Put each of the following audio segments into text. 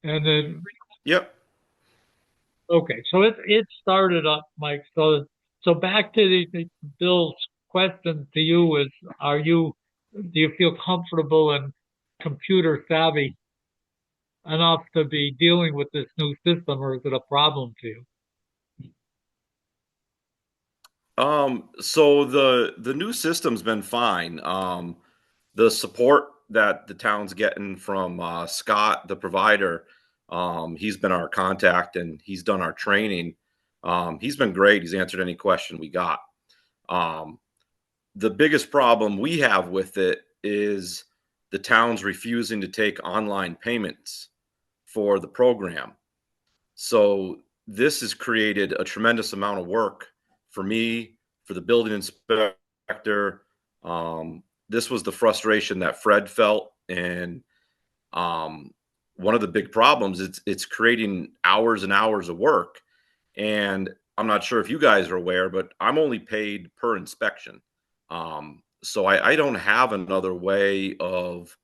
And then, Yep. okay, so it started up, Mike. So back to Bill's question to you is, do you feel comfortable and computer savvy enough to be dealing with this new system, or is it a problem to you? So the new system's been fine. The support that the town's getting from Scott, the provider, he's been our contact and he's done our training. He's been great. He's answered any question we got. Um, the biggest problem we have with it is the town's refusing to take online payments for the program. So this has created a tremendous amount of work for me, for the building inspector. This was the frustration that Fred felt, and um, one of the big problems is it's creating hours and hours of work. And I'm not sure if you guys are aware, but I'm only paid per inspection. So I don't have another way of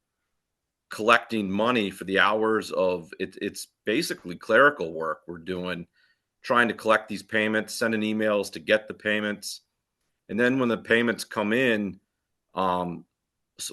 collecting money for the hours of it. It's basically clerical work we're doing, trying to collect these payments, sending emails to get the payments. And then when the payments come in, um,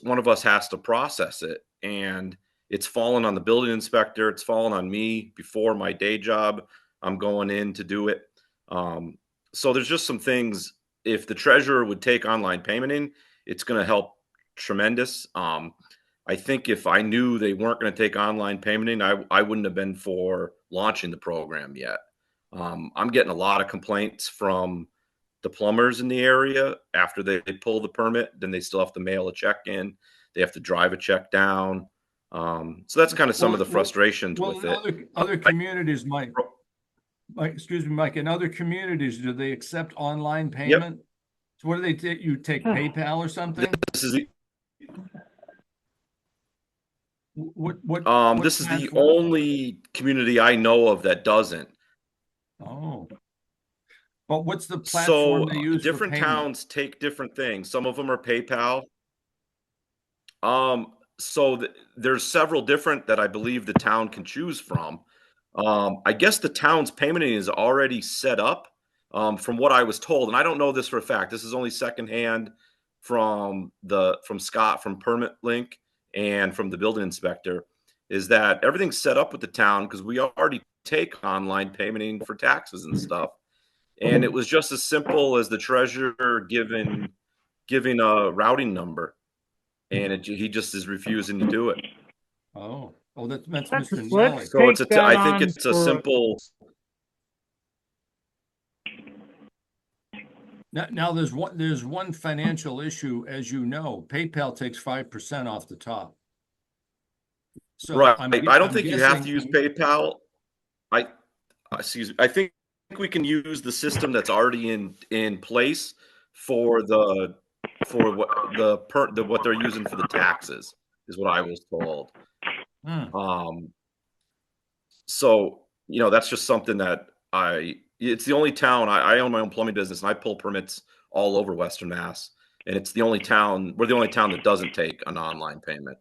one of us has to process it. And it's fallen on the building inspector. It's fallen on me before my day job. I'm going in to do it. Um, so there's just some things. If the treasurer would take online payment in, it's going to help tremendous. I think if I knew they weren't going to take online payment in, I wouldn't have been for launching the program yet. I'm getting a lot of complaints from the plumbers in the area after they pull the permit. Then they still have to mail a check in. They have to drive a check down. So that's kind of some of Well, the well, frustrations well, with in it. other communities, Mike, excuse me, Mike, in other communities, do they accept online Yep. payment? So what do they take? You take PayPal or something? This is the What this is the platform? only community I know of that doesn't. Oh, but what's the So platform they use for different payment? towns take different things. Some of them are PayPal. There's several different that I believe the town can choose from. I guess the town's payment is already set up, from what I was told, and I don't know this for a fact. This is only secondhand from Scott from Permit Link and from the building inspector. Is that everything's set up with the town because we already take online paymenting for taxes and stuff, and it was just as simple as the treasurer giving a routing number, and he just is refusing to do it. Oh, that's Let's Mr. let's Nelly. So take that I think on it's a for simple. Now there's one financial issue, as you know. PayPal takes 5% off the top. So Right. I don't I'm think you have to guessing. use PayPal. I excuse me. I think we can use the system that's already in place for what they're using for the taxes is what I was told. Hmm. Um, so that's just something that it's the only town. I own my own plumbing business and I pull permits all over Western Mass, and we're the only town that doesn't take an online payment.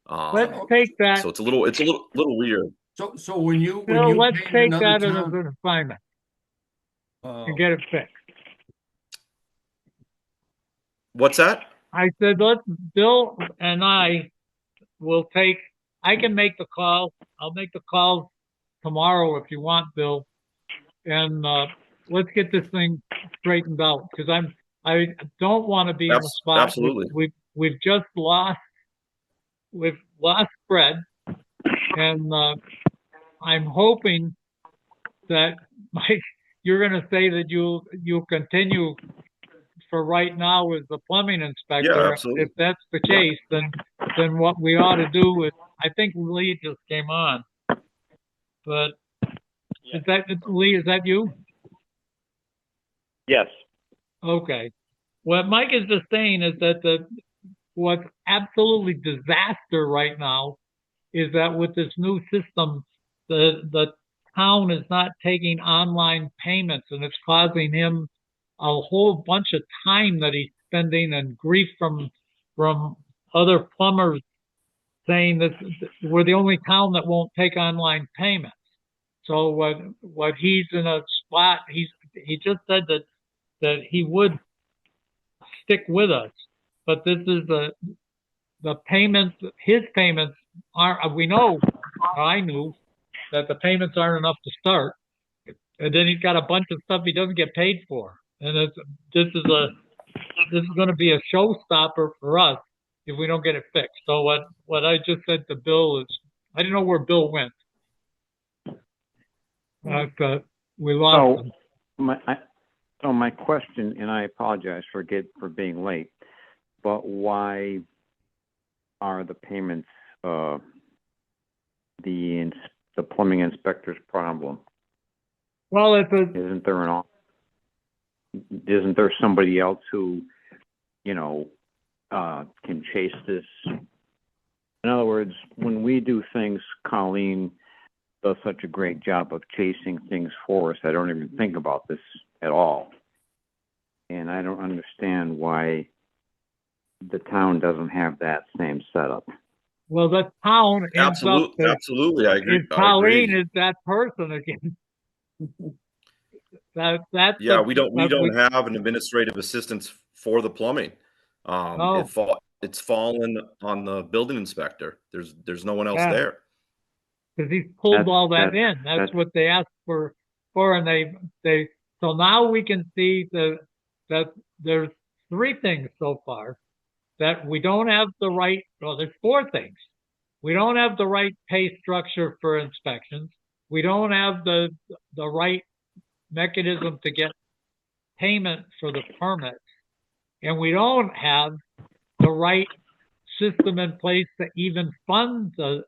let's Um, take that, so it's a little weird. So when Bill. you Let's pay in take another that as town, an assignment and uh, get it fixed. What's that? I said, let Bill and I will take. I can make the call. I'll make the call tomorrow if you want, Bill, and let's get this thing straightened out because I don't want to be in the spot. Absolutely. We've just lost Fred, and I'm hoping that Mike, you're going to say that you'll continue for right now as the plumbing Yeah, inspector. If absolutely. that's the case, then what we ought to do is, I think Lee just came on, but is that Lee? Is that you? Yes. Okay. What Mike is just saying is that what's absolutely disaster right now is that with this new system, the town is not taking online payments, and it's causing him a whole bunch of time that he's spending and grief from other plumbers saying that we're the only town that won't take online payments. So what he's in a spot, he just said that he would stick with us, but this is the payments, his payments are, we know, I knew that the payments aren't enough to start. And then he's got a bunch of stuff he doesn't get paid for. And this is going to be a showstopper for us if we don't get it fixed. So what I just said to Bill is, I didn't know where Bill went. We lost him. My question, and I apologize for being late, but why are the payments the plumbing inspector's problem? Well, isn't there somebody else who, can chase this? In other words, when we do things, Colleen does such a great job of chasing things for us. I don't even think about this at all. And I don't understand why the town doesn't have that same setup. Well, the town absolutely, I agree. Colleen is that person again. We don't have an administrative assistant for the plumbing. It's fallen on the building inspector. There's no one else there. Because he's pulled all that in. That's what they asked for, and they. So now we can see that there's three things so far that we don't have the right. Well, there's four things. We don't have the right pay structure for inspections. We don't have the right mechanism to get payment for the permits, and we don't have the right system in place to even fund the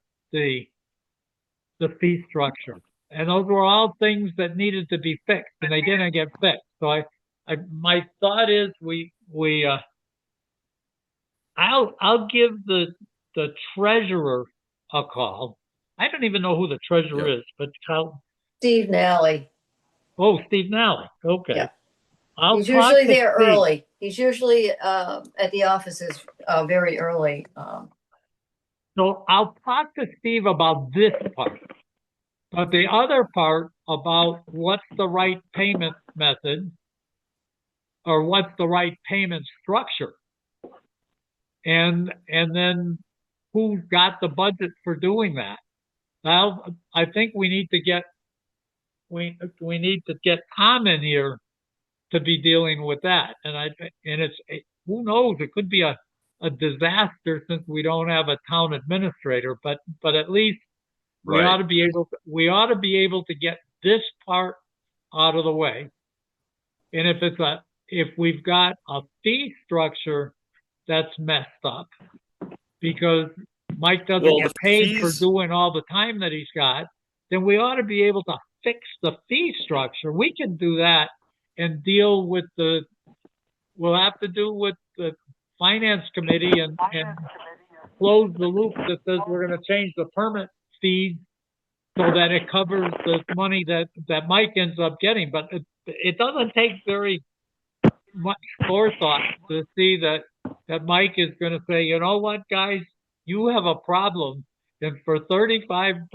fee structure. And those were all things that needed to be fixed, and they didn't get fixed. So my thought is I'll give the treasurer a call. I don't even know who the treasurer is, but Steve Nally. Oh, Steve Nally. Okay. Yeah. He's usually there early. He's usually at the offices very early. So I'll talk to Steve about this part. But the other part about what's the right payment method or what's the right payment structure, and then who's got the budget for doing that. Now, I think we need to get Tom in here to be dealing with that. And it's who knows, it could be a disaster since we don't have a town administrator, but at least we ought to be able to get this part out of the way. And if we've got a fee structure that's messed up because Mike doesn't get paid for doing all the time that he's got, then we ought to be able to fix the fee structure. We can do that and deal with we'll have to do with the finance committee and close the loop that says we're going to change the permit fees so that it covers the money that Mike ends up getting. But it doesn't take very much forethought to see that Mike is going to say, you know what, guys, you have a problem. And for $35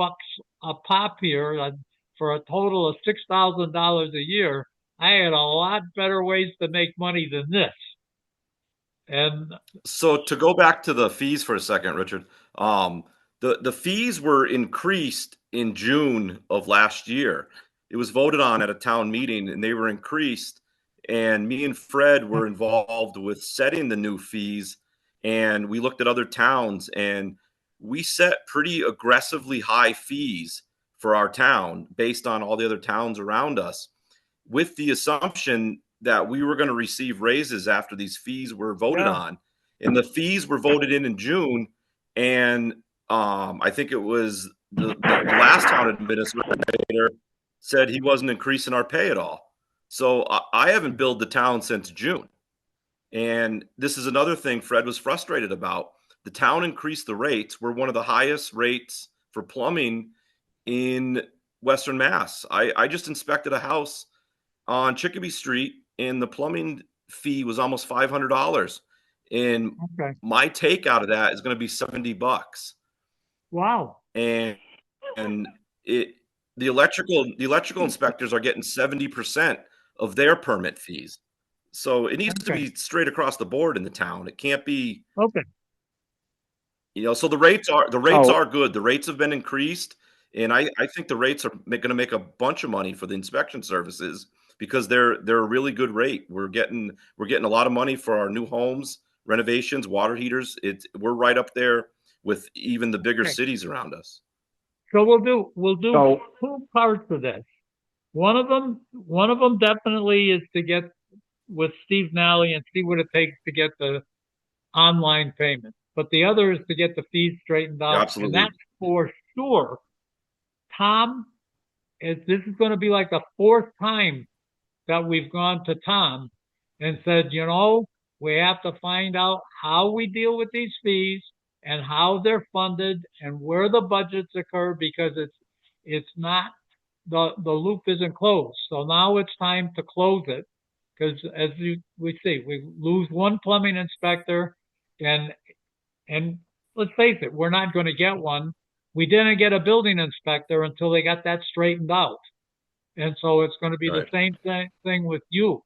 a pop here, for a total of $6,000 a year, I had a lot better ways to make money than this. And so to go back to the fees for a second, Richard, the fees were increased in June of last year. It was voted on at a town meeting and they were increased. And me and Fred were involved with setting the new fees. And we looked at other towns and we set pretty aggressively high fees for our town based on all the other towns around us, with the assumption that we were going to receive raises after these fees were voted on. And the fees were voted in June. And I think it was the last town administrator said he wasn't increasing our pay at all. So I haven't billed the town since June. And this is another thing Fred was frustrated about. The town increased the rates. We're one of the highest rates for plumbing in Western Mass. I just inspected a house on Chicopee Street and the plumbing fee was almost $500. And my take out of that is going to be $70. Wow. and and it the electrical inspectors are getting 70% of their permit fees. So it needs to Okay. be straight across the board in the town. It can't be, Okay. so the rates So- are good. The rates have been increased, and I think the rates are going to make a bunch of money for the inspection services because they're a really good rate. We're getting a lot of money for our new homes, renovations, water heaters. We're right up there with even the bigger Okay. cities around us. So we'll do So- two parts of this. One of them definitely is to get with Steve Nally and see what it takes to get the online payment. But the other is to get the fees straightened out. Absolutely. And that's for sure. Tom, this is going to be like the fourth time that we've gone to Tom and said, we have to find out how we deal with these fees and how they're funded and where the budgets occur because it's not the loop isn't closed. So now it's time to close it because as we see, we lose one plumbing inspector and let's face it, we're not going to get one. We didn't get a building inspector until they got that straightened out. And so it's going to be the Right. same thing with you.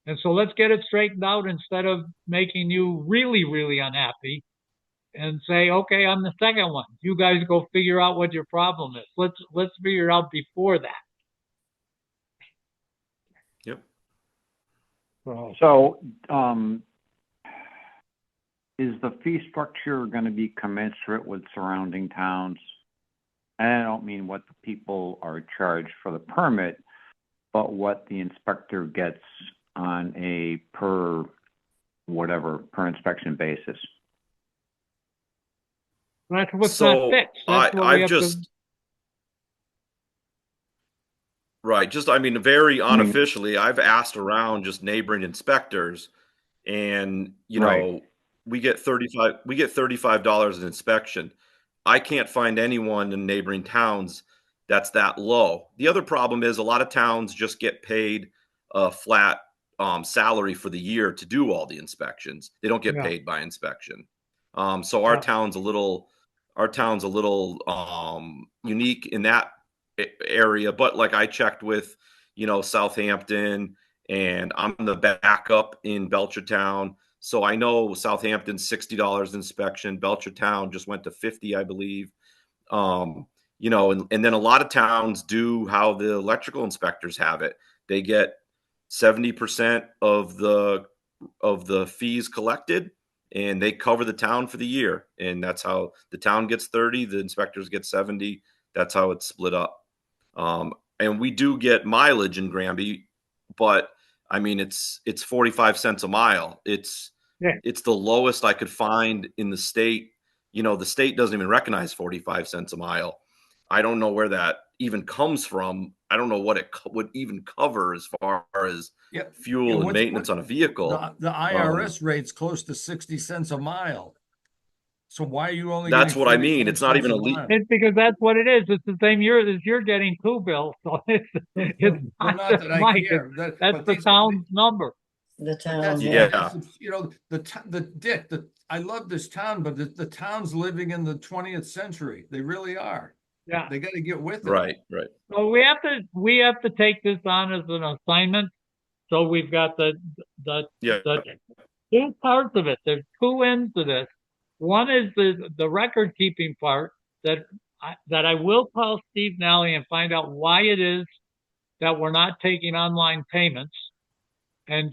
And so let's get it straightened out instead of making you really, really unhappy and say, okay, I'm the second one. You guys go figure out what your problem is. Let's figure it out before that. Yep. So, is the fee structure gonna be commensurate with surrounding towns? And I don't mean what the people are charged for the permit, but what the inspector gets on a per inspection basis. That's what's So not fixed. That's what we I've have just to. right, just I mean, very unofficially, I've asked around just neighboring inspectors, and Right. we get $35 an inspection. I can't find anyone in neighboring towns that's that low. The other problem is a lot of towns just get paid a flat salary for the year to do all the inspections. They don't get Yeah. paid by inspection. So Yeah. our town's a little unique in that area. But like I checked with, Southampton, and I'm the backup in Belchertown. So I know Southampton's $60 inspection. Belchertown just went to 50, I believe. And then a lot of towns do how the electrical inspectors have it. They get 70% of the fees collected, and they cover the town for the year. And that's how the town gets 30, the inspectors get 70. That's how it's split up. And we do get mileage in Granby, but I mean it's 45 cents a mile. It's the lowest I could find in the state. The state doesn't even recognize 45 cents a mile. I don't know where that even comes from. I don't know what it would even cover as far as Yeah. fuel and what's- maintenance on a vehicle. The IRS rate's close to 60 cents a mile. So why are you only That's getting what I mean. It's not 45 even cents a leak. mile? It's because that's what it is. It's the same year as you're getting too, Bill. So it's Well, not not just that I Mike. care. That's But the these- town's number. The But town. that's, Yeah. that's, I love this town, but the town's living in the 20th century. They really are. Yeah. They got to get with it. Right. So we have to take this on as an assignment. So we've got the Yeah. two parts of it. There's two ends to this. One is the record keeping part that I will call Steve Nally and find out why it is that we're not taking online payments and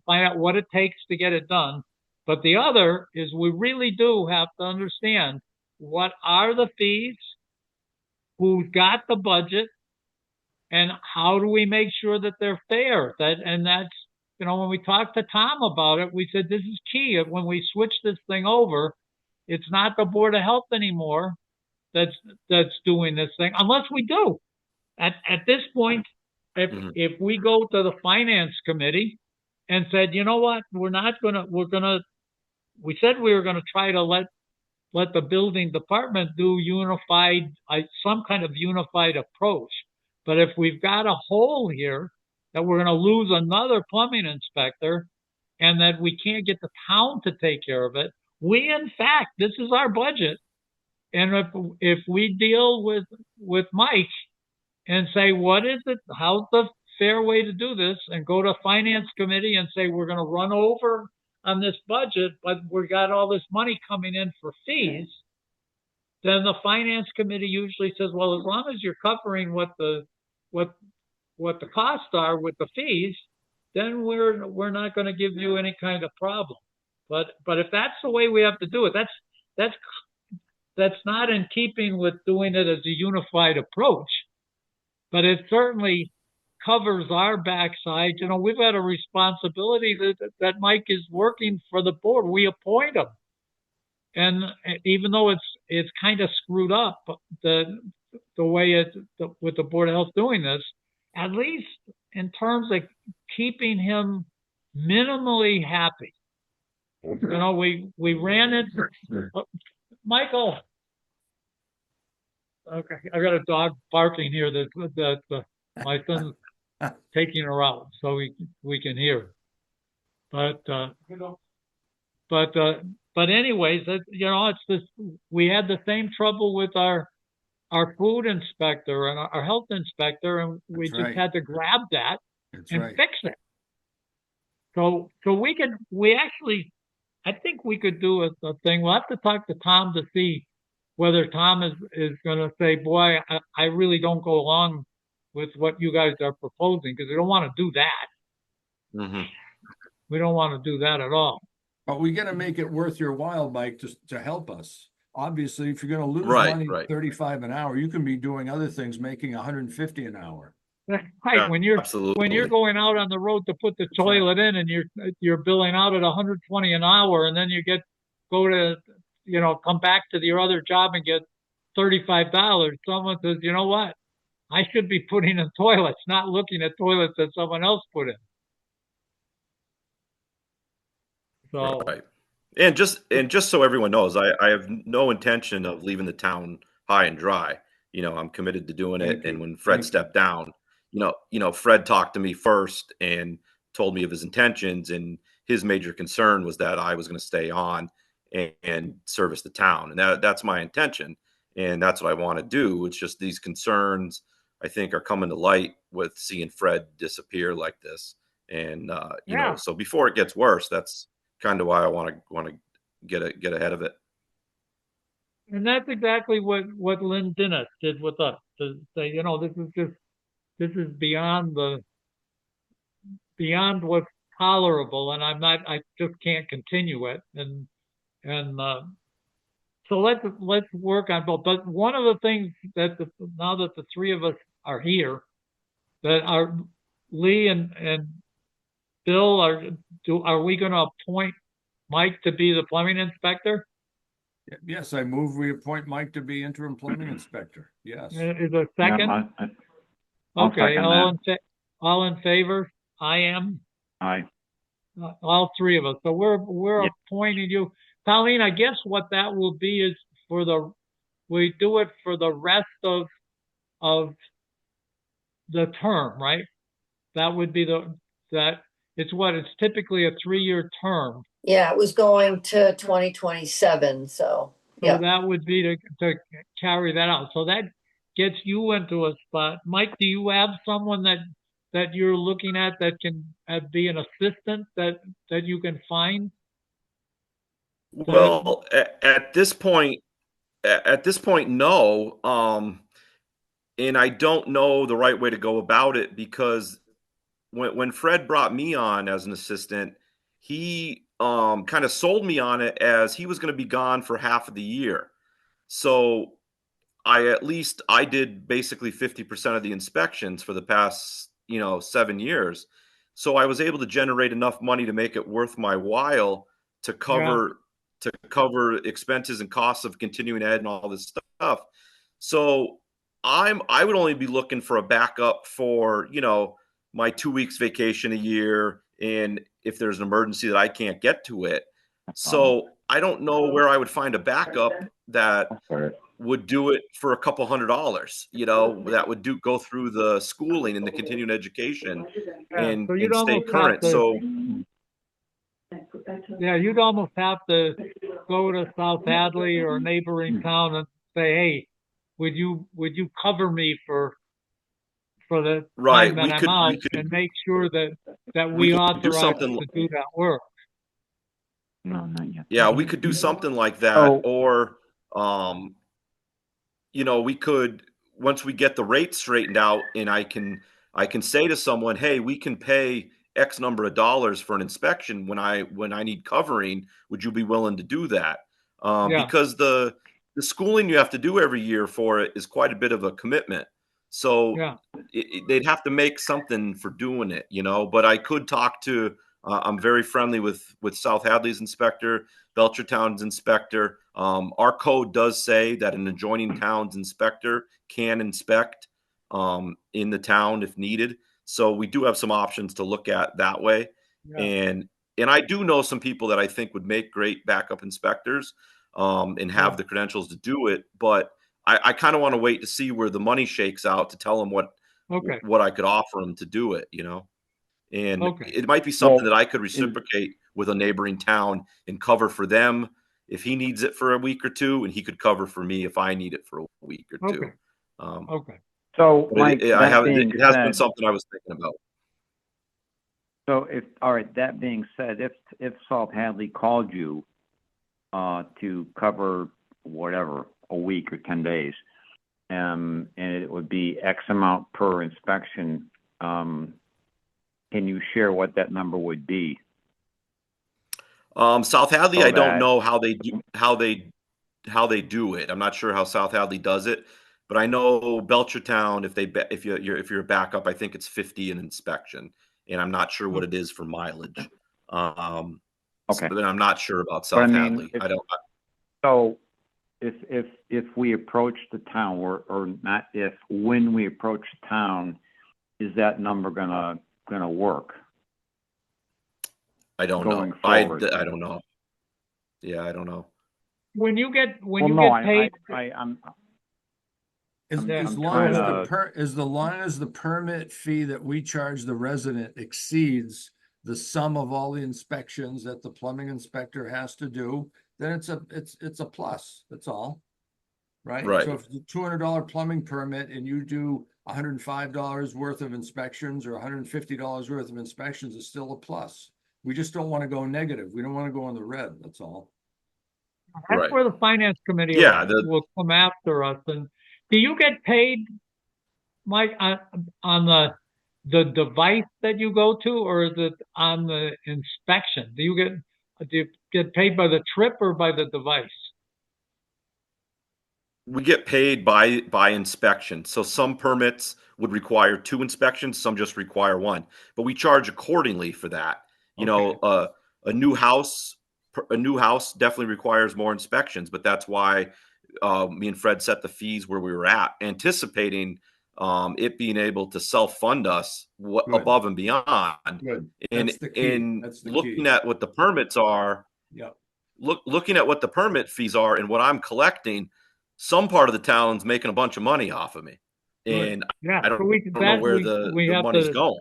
find out what it takes to get it done. But the other is we really do have to understand what are the fees, who's got the budget, and how do we make sure that they're fair? That's when we talked to Tom about it, we said this is key. When we switch this thing over, it's not the Board of Health anymore that's doing this thing, unless we do. At this point, if we go to the Finance Committee and said, you know what, we said we were gonna try to let the building department do some kind of unified approach. But if we've got a hole here that we're going to lose another plumbing inspector and that we can't get the town to take care of it, in fact, this is our budget. And if we deal with Mike and say, what is it? How's the fair way to do this? And go to finance committee and say, we're going to run over on this budget, but we got all this money coming in for fees. Then the finance committee usually says, well, as long as you're covering what the costs are with the fees, then we're not going to give you any kind of problem. But if that's the way we have to do it, that's not in keeping with doing it as a unified approach. But it certainly covers our backside. You know, we've got a responsibility that Mike is working for the board. We appoint him. And even though it's kind of screwed up, the way with the Board of Health doing this, at least in terms of keeping him minimally happy. You know, we ran it. Michael. Okay, I got a dog barking here that my son's taking her out so we can hear. But anyways, you know, it's this. We had the same trouble with our food inspector and our health inspector, and we just had to grab that and fix it. So I think we could do a thing. We'll have to talk to Tom to see whether Tom is going to say, boy, I really don't go along with what you guys are proposing, because we don't want to do that. Mm-hmm. We don't want to do that at all. But we got to make it worth your while, Mike, to help us. Obviously, if you're going to lose money at 35 an hour, you can be doing other things, making 150 an hour. Right. Yeah, when you're absolutely. going out on the road to put the toilet in, and you're billing out at 120 an hour, and then you come back to your other job and get $35. Someone says, you know what? I should be putting in toilets, not looking at toilets that someone else put in. So, right. And just so everyone knows, I have no intention of leaving the town high and dry. You know, I'm committed to doing it. And when Fred stepped down, you know, Fred talked to me first and told me of his intentions, and his major concern was that I was going to stay on and service the town. And that's my intention. And that's what I want to do. It's just these concerns, I think, are coming to light with seeing Fred disappear like this. And, you know, so before it gets worse, that's kind of why I want to get ahead of it. And that's exactly what Lynn Dennis did with us, to say, you know, this is beyond what's tolerable, and I just can't continue it. And so let's work on both. But one of the things that now that the three of us are here, that are Lee and Bill, are we going to appoint Mike to be the plumbing inspector? Yes, I move we appoint Mike to be interim plumbing inspector. Yes. Is a second? Yeah, okay, second all in favor? I am. Aye. All three of us. So we're appointing you. Colleen, I guess what that will be is we do it for the rest of the term, right? That would be it's typically a 3-year term. Yeah, it was going to 2027, so. So that would be to carry that out. So that gets you into a spot. Mike, do you have someone that you're looking at that can be an assistant that you can find? Well, at this point, no. And I don't know the right way to go about it, because when Fred brought me on as an assistant, he kind of sold me on it as he was going to be gone for half of the year. So I did basically 50% of the inspections for the past, 7 years. So I was able to generate enough money to make it worth my while to cover expenses and costs of continuing ed and all this stuff. So I would only be looking for a backup for, my 2 weeks vacation a year, and if there's an emergency that I can't get to it. So I don't know where I would find a backup that would do it for a couple $100, that would go through the schooling and the continuing education and stay current. Yeah, you'd almost have to go to South Hadley or a neighboring town say, hey, would you cover me for the Right. time that I'm out and make sure that we we could do authorize something. to do that work. No, not yet. Yeah, we could do something like that, Oh. or, we could, once we get the rate straightened out, and I can say to someone, hey, we can pay X number of dollars for an inspection when I need covering. Would you be willing to do that? Yeah. Because the schooling you have to do every year for it is quite a bit of a commitment. So Yeah. they'd have to make something for doing it, but I could talk to, I'm very friendly with South Hadley's inspector, Belchertown's inspector. Our code does say that an adjoining town's inspector can inspect in the town if needed. So we do have some options to look at that way. Yeah. And I do know some people that I think would make great backup inspectors and have the credentials to do it. But I kind of want to wait to see where the money shakes out to tell them what I could offer them to do it, And it might be something that I could reciprocate with a neighboring town and cover for them if he needs it for a week or two, and he could cover for me if I need it for a week or two. So, Mike, it has been something I was thinking about. So, that being said, if South Hadley called you to cover whatever, a week or 10 days, and it would be X amount per inspection, can you share what that number would be? South Hadley, I don't know how they do it. I'm not sure how South Hadley does it, but I know Belchertown, if you're a backup, I think it's 50 an inspection, and I'm not sure what it is for mileage. But I'm not sure about South Hadley. I don't. So, if we approach the town, or not if, when we approach the town, is that number gonna work? I don't know. I don't know. Yeah, I don't know. When you get paid, As long as the permit fee that we charge the resident exceeds the sum of all the inspections that the plumbing inspector has to do, then it's a plus. That's all. Right? So if it's a $200 plumbing permit and you do $105 worth of inspections or $150 worth of inspections, it's still a plus. We just don't want to go negative. We don't want to go on the red. That's all. That's where the finance committee will come after us. And do you get paid, Mike, on the device that you go to, or is it on the inspection? Do you get paid by the trip or by the device? We get paid by inspection. So some permits would require 2 inspections, some just require 1. But we charge accordingly for that. A new house definitely requires more inspections, but that's why me and Fred set the fees where we were at, anticipating it being able to self-fund us above and beyond. Good. And looking at what the permits are, looking at what the permit fees are and what I'm collecting, some part of the town's making a bunch of money off of me. And I don't know where the money's going.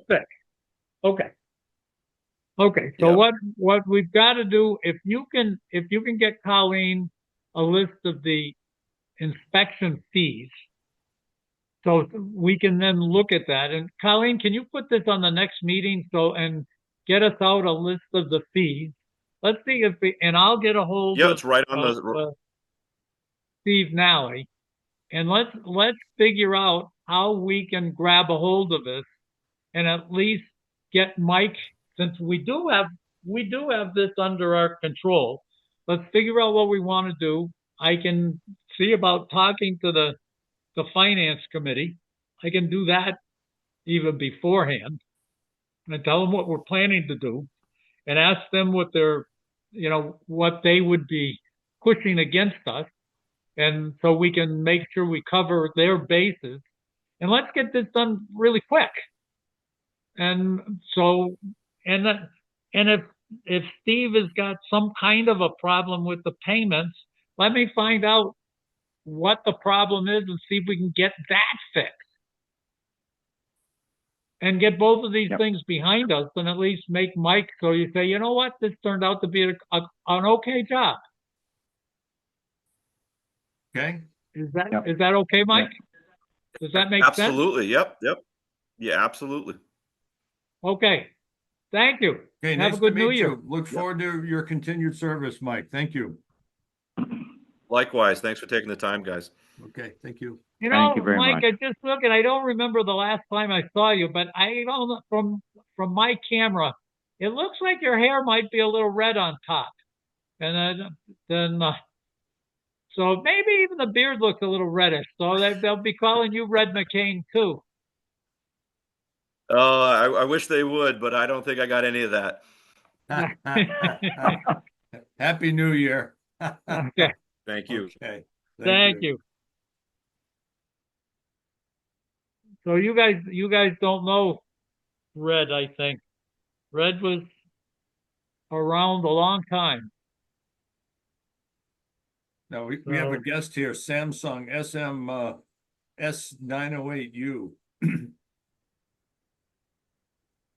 Okay. So what we've got to do, if you can get Colleen a list of the inspection fees, so we can then look at that. And Colleen, can you put this on the next meeting and get us out a list of the fees? Let's see and I'll get a hold of, it's right on the Steve Nally, and let's figure out how we can grab a hold of this and at least get Mike, since we do have this under our control. Let's figure out what we want to do. I can see about talking to the finance committee. I can do that even beforehand and tell them what we're planning to do and ask them what what they would be pushing against us. And so we can make sure we cover their bases, and let's get this done really quick. And so, and if Steve has got some kind of a problem with the payments, let me find out what the problem is and see if we can get that fixed and get both of these things behind us, and at least make Mike, so you say, you know what, this turned out to be an okay job. Okay. Is that, Yep. is that okay, Mike? Does that make sense? Absolutely. Yep. Yep. Yeah, absolutely. Okay. Thank you. Okay, Have a nice to good New meet Year. you. Look forward to your continued service, Mike. Thank you. Likewise. Thanks for taking the time, guys. Okay, thank you. You Thank know, you very Mike, much. I just looking, I don't remember the last time I saw you, but I don't, from my camera, it looks like your hair might be a little red on top. And then, so maybe even the beard looks a little reddish. So they'll be calling you Red McCain too. I wish they would, but I don't think I got any of that. Happy New Year. Okay. Thank you. Okay. Thank you. So you guys don't know Red, I think. Red was around a long time. Now, we have a So- guest here, Samsung S908U.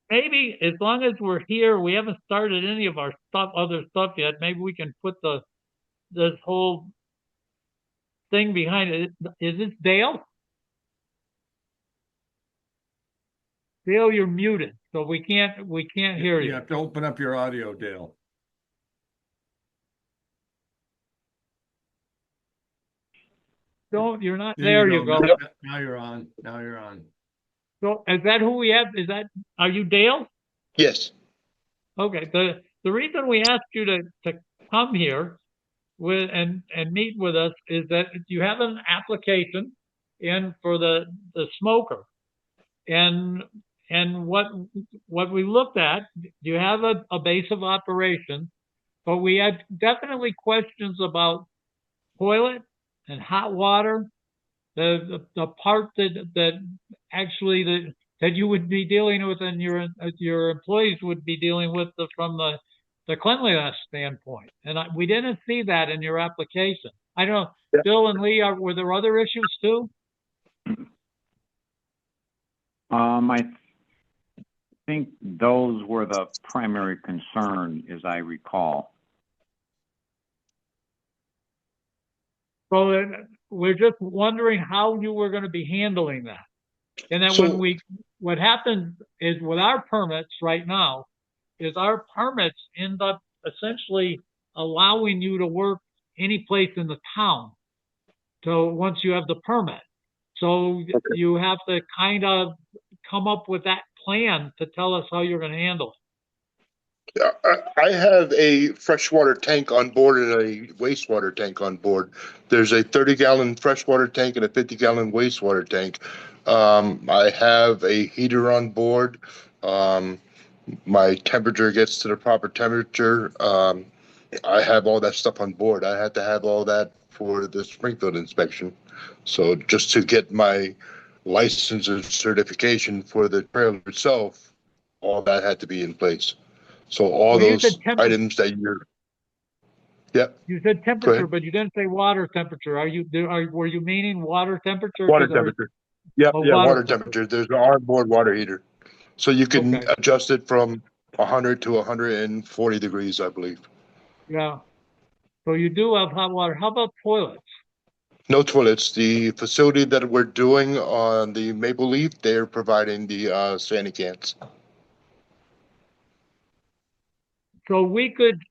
Maybe as long as we're here, we haven't started any of our other stuff yet. Maybe we can put this whole thing behind it. Is this Dale? Dale, you're muted, so we can't hear You you. have to open up your audio, Dale. Don't, you're not, there you go. Now you're on. Now you're on. So is that who we have? Are you Dale? Yes. Okay. The reason we asked you to come here and meet with us is that you have an application in for the smoker. And what we looked at, you have a base of operation, but we had definitely questions about toilet and hot water, the part that actually that you would be dealing with and your employees would be dealing with from the cleanliness standpoint. And we didn't see that in your application. I don't know, Yeah. Bill and Lee, were there other issues too? I think those were the primary concern, as I recall. So we're just wondering how you were going to be handling that. And then So- what happens is with our permits right now, is our permits end up essentially allowing you to work any place in the town. So once you have the permit. So you have to kind of come up with that plan to tell us how you're going to handle it. I have a freshwater tank on board and a wastewater tank on board. There's a 30-gallon freshwater tank and a 50-gallon wastewater tank. I have a heater on board. My temperature gets to the proper temperature. I have all that stuff on board. I had to have all that for the Springfield inspection. So just to get my license and certification for the trailer itself, all that had to be in place. So all Well, you those said temperature. items that yep, You said temperature, ahead. but you didn't say water temperature. Were you meaning water temperature? water 'Cause there- temperature. Yep, Oh, yeah, water water temperature. There's an onboard water heater. So you can Okay. adjust it from 100 to 140 degrees, I believe. Yeah. So you do have hot water. How about toilets? No toilets. The facility that we're doing on the Maple Leaf, they're providing the sandy cans. So we could,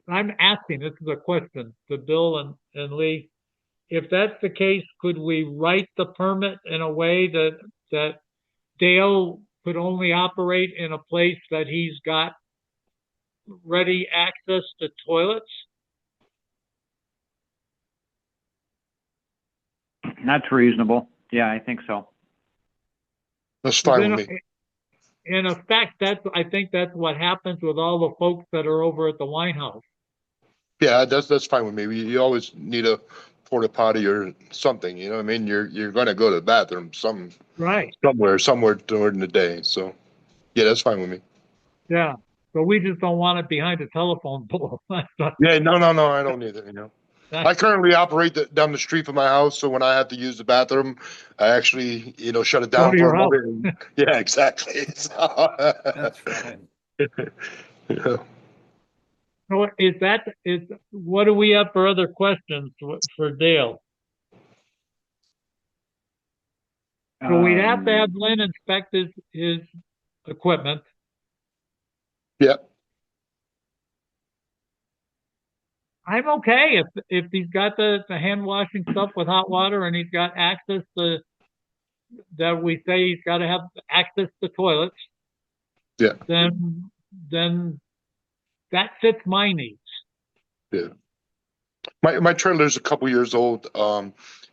I'm asking, this is a question to Bill and Lee. If that's the case, could we write the permit in a way that Dale could only operate in a place that he's got ready access to toilets? That's reasonable. Yeah, I think so. That's fine Then, with me. in effect, I think that's what happens with all the folks that are over at the wine house. Yeah, that's fine with me. You always need a porta potty or something. You know what I mean? You're going to go to the bathroom Right. somewhere during the day. So yeah, that's fine with me. Yeah. So we just don't want it behind a telephone pole. Yeah, no, I don't either. You know, I currently operate down the street from my house, so when I have to use the bathroom, I actually shut it down Go to for your a moment. And, yeah, exactly. So, That's fine. yeah. So what do we have for other questions for Dale? So we'd have to have Lynn inspect his equipment. Yeah, I'm okay if he's got the hand washing stuff with hot water and he's got access to, that we say he's got to have access to toilets. Yeah. Then that fits my needs. yeah. My trailer's a couple years old.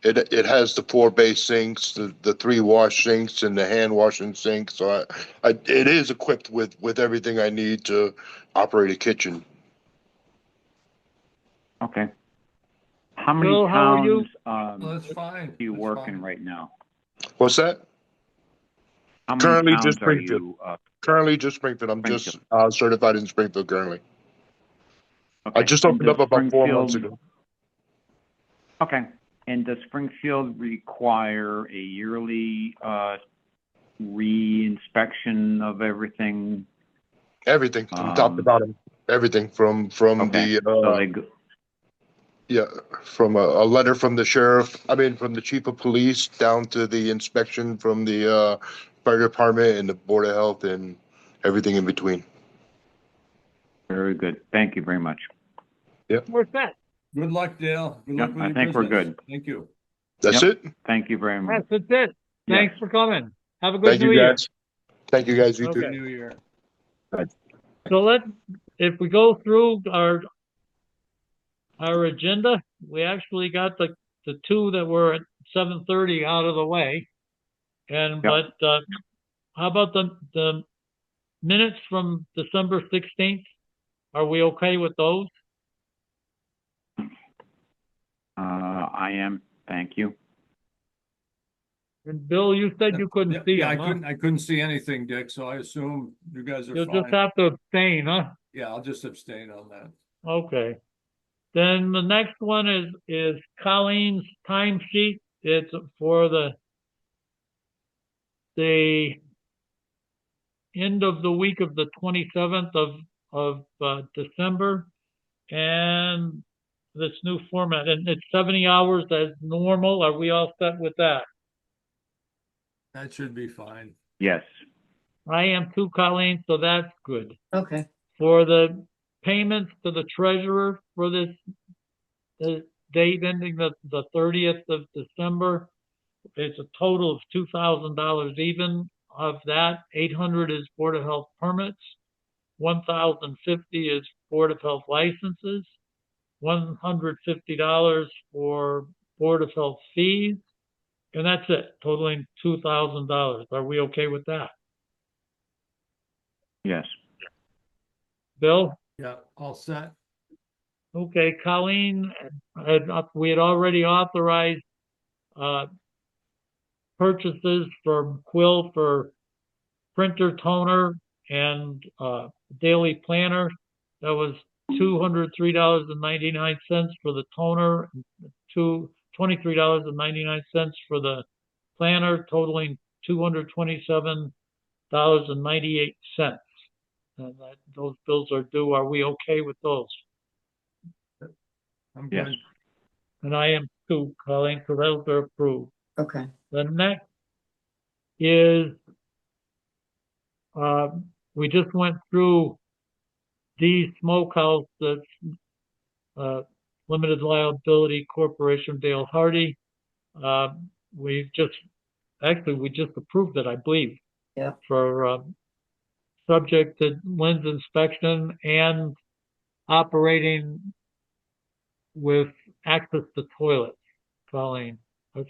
It has the 4 base sinks, the 3 wash sinks, and the hand washing sink. So it is equipped with everything I need to operate a kitchen. Okay. How many Bill, how are you? towns, Well, that's fine. are you That's working fine. right now? What's that? How many Currently towns just are Springfield. you, Currently just Springfield. I'm just certified in Springfield currently. okay. I just and opened up does about 4 months Springfield- ago. Okay. And does Springfield require a yearly, re-inspection of everything? Everything from top to bottom. Everything from Okay, the so they go, yeah, from a letter from the sheriff, from the chief of police down to the inspection from the fire department and the board of health and everything in between. very good. Thank you very much. We're set. Good luck, Dale. Good luck Yep, with I your think we're business. good. Thank you. That's Yep. it. Thank you very Yes, much. that's it. Yes. Thanks for coming. Have a good Thank New you Year. guys. Thank you guys. You Okay. too. New Year. So if we go through our agenda, we actually got the 2 that were at 7:30 out of the way. And, Yep. but, how about the minutes from December 16th? Are we okay with those? I am, thank you. And Bill, you said you couldn't see Yeah, them, huh? I couldn't see anything, Dick, so I assume you guys are You'll just fine. have to abstain, huh? Yeah, I'll just abstain on that. Okay. Then the next one is Colleen's timesheet. It's for the end of the week of the 27th of December, and this new format, and it's 70 hours as normal. Are we all set with that? That should be fine. Yes, I am too, Colleen, so that's good. Okay. For the payments to the treasurer for this the date ending the 30th of December, it's a total of $2,000 even. Of that, 800 is Board of Health permits, 1,050 is Board of Health licenses, $150 for Board of Health fees, and that's it, totaling $2,000. Are we okay with that? yes. Bill? Yeah, all set. Okay, Colleen, we had already authorized purchases from Quill for printer, toner, and daily planner. That was $203.99 for the toner, $23.99 for the planner, totaling $227.98. And those bills are due. Are we okay with those? I'm Yes. good. And I am too, Colleen, so those are approved. Okay. The next is, we just went through the Smokehouse, that's Limited Liability Corporation, Dale Hardy. We just approved it, I believe. Yeah. For subject to Lynn's inspection and operating with access to toilets, Colleen.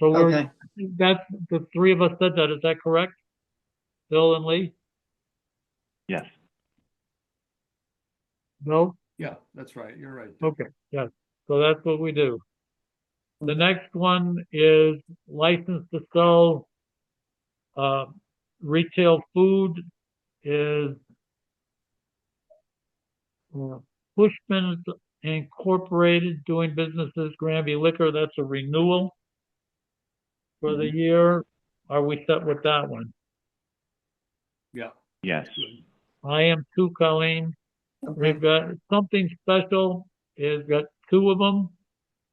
So Okay. that's the 3 of us said that. Is that correct? Bill and Lee? Yes. No? Yeah, that's right. You're right. Okay, yes. So that's what we do. The next one is license to sell retail food is Pushman Incorporated, doing business as Granby Liquor. That's a renewal for the year. Are we set with that one? Yeah. Yes. I am too, Colleen. We've got something special, is got two of them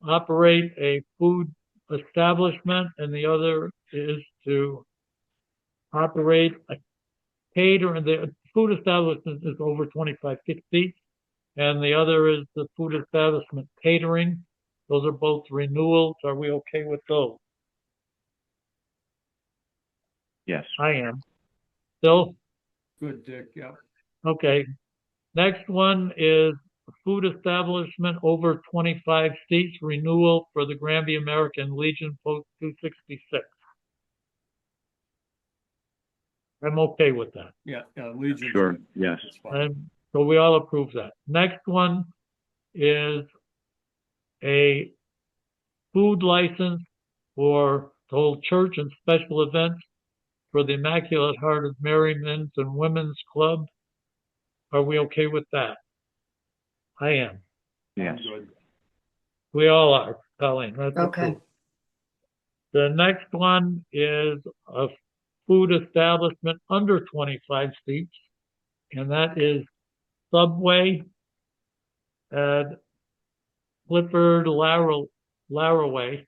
operate a food establishment, and the other is to operate a cater, and the food establishment is over 25 feet, and the other is the food establishment catering. Those are both renewals. Are we okay with those? Yes. I am. Bill? Good, Dick, yeah. Okay. Next one is food establishment over 25 seats renewal for the Granby American Legion Post 266. I'm okay with that. Yeah, Legion. Sure, yes. That's fine. And so we all approve that. Next one is a food license for the whole church and special events for the Immaculate Heart of Mary Men's and Women's Club. Are we okay with that? I am. Yes. Good. We all are, Colleen. That's Okay. approved. The next one is a food establishment under 25 seats, and that is Subway at Clifford Laraway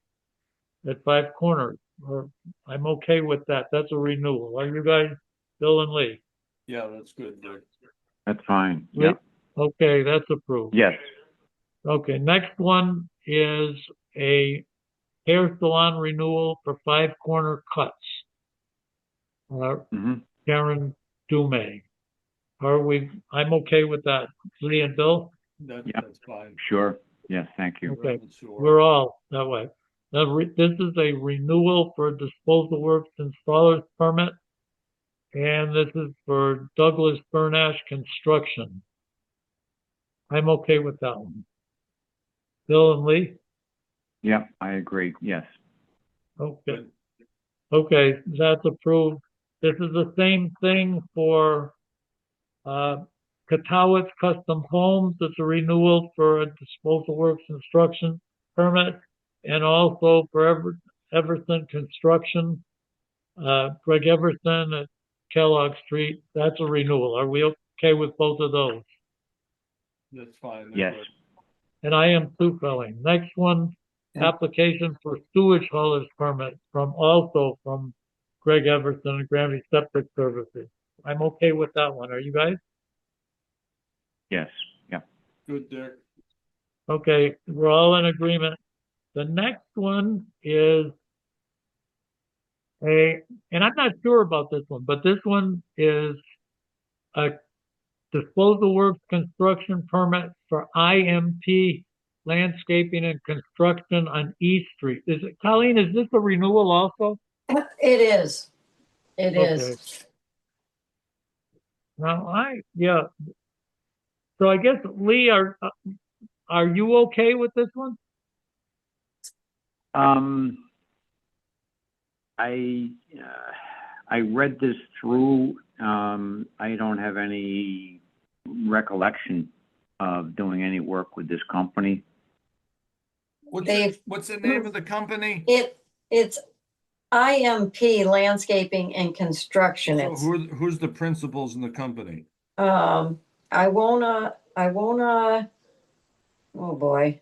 at Five Corners. I'm okay with that. That's a renewal. Are you guys, Bill and Lee? Yeah, that's good, Dick. That's fine. Lee? Yeah. Okay, that's approved. Yes. Okay, next one is a hair salon renewal for Five Corner Cuts. hmm Karen Dumay. I'm okay with that. Lee and Bill? That, Yeah. that's fine. Sure. Yes, thank you. Okay. Sure. We're all that way. Now, this is a renewal for disposal works installer's permit. And this is for Douglas Bernash Construction. I'm okay with that one. Bill and Lee? Yeah, I agree. Yes. Okay. Okay, that's approved. This is the same thing for Katawitz Custom Homes. It's a renewal for a disposal works instruction permit, and also for Everson Construction, Greg Everson at Kellogg Street. That's a renewal. Are we okay with both of those? That's fine. Yes. And I am too, Colleen. Next one, application for sewage haulers permit from Greg Everson and Granby Septic Services. I'm okay with that one. Are you guys? Yes. Yeah. Good, Dick. Okay, we're all in agreement. The next one is and I'm not sure about this one, but this one is a disposal works construction permit for IMP landscaping and construction on East Street. Colleen, is this a renewal also? It is. It Okay. is. Now, yeah. So I guess, Lee, are you okay with this one? I read this through. I don't have any recollection of doing any work with this company. What's the name of the company? It's IMP Landscaping and Construction. So It's who's the principals in the company? I wanna, oh boy.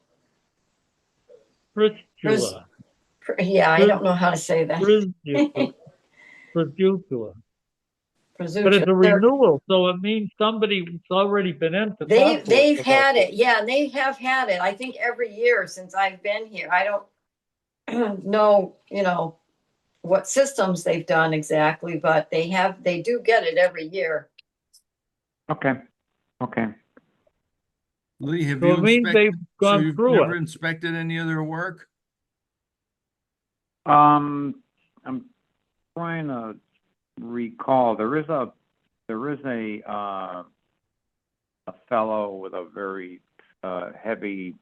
Priscilla. Yeah, I don't know how to say that. Priscilla. But it's a They're- renewal, so it means somebo's already been in to talk to us They've about had this. it. Yeah, they have had it. I think every year since I've been here. I don't know, what systems they've done exactly, but they do get it every year. Okay. Okay. Lee, have So you it means inspected? they've So gone you've through never it. inspected any of their work? I'm trying to recall. There is a fellow with a very heavy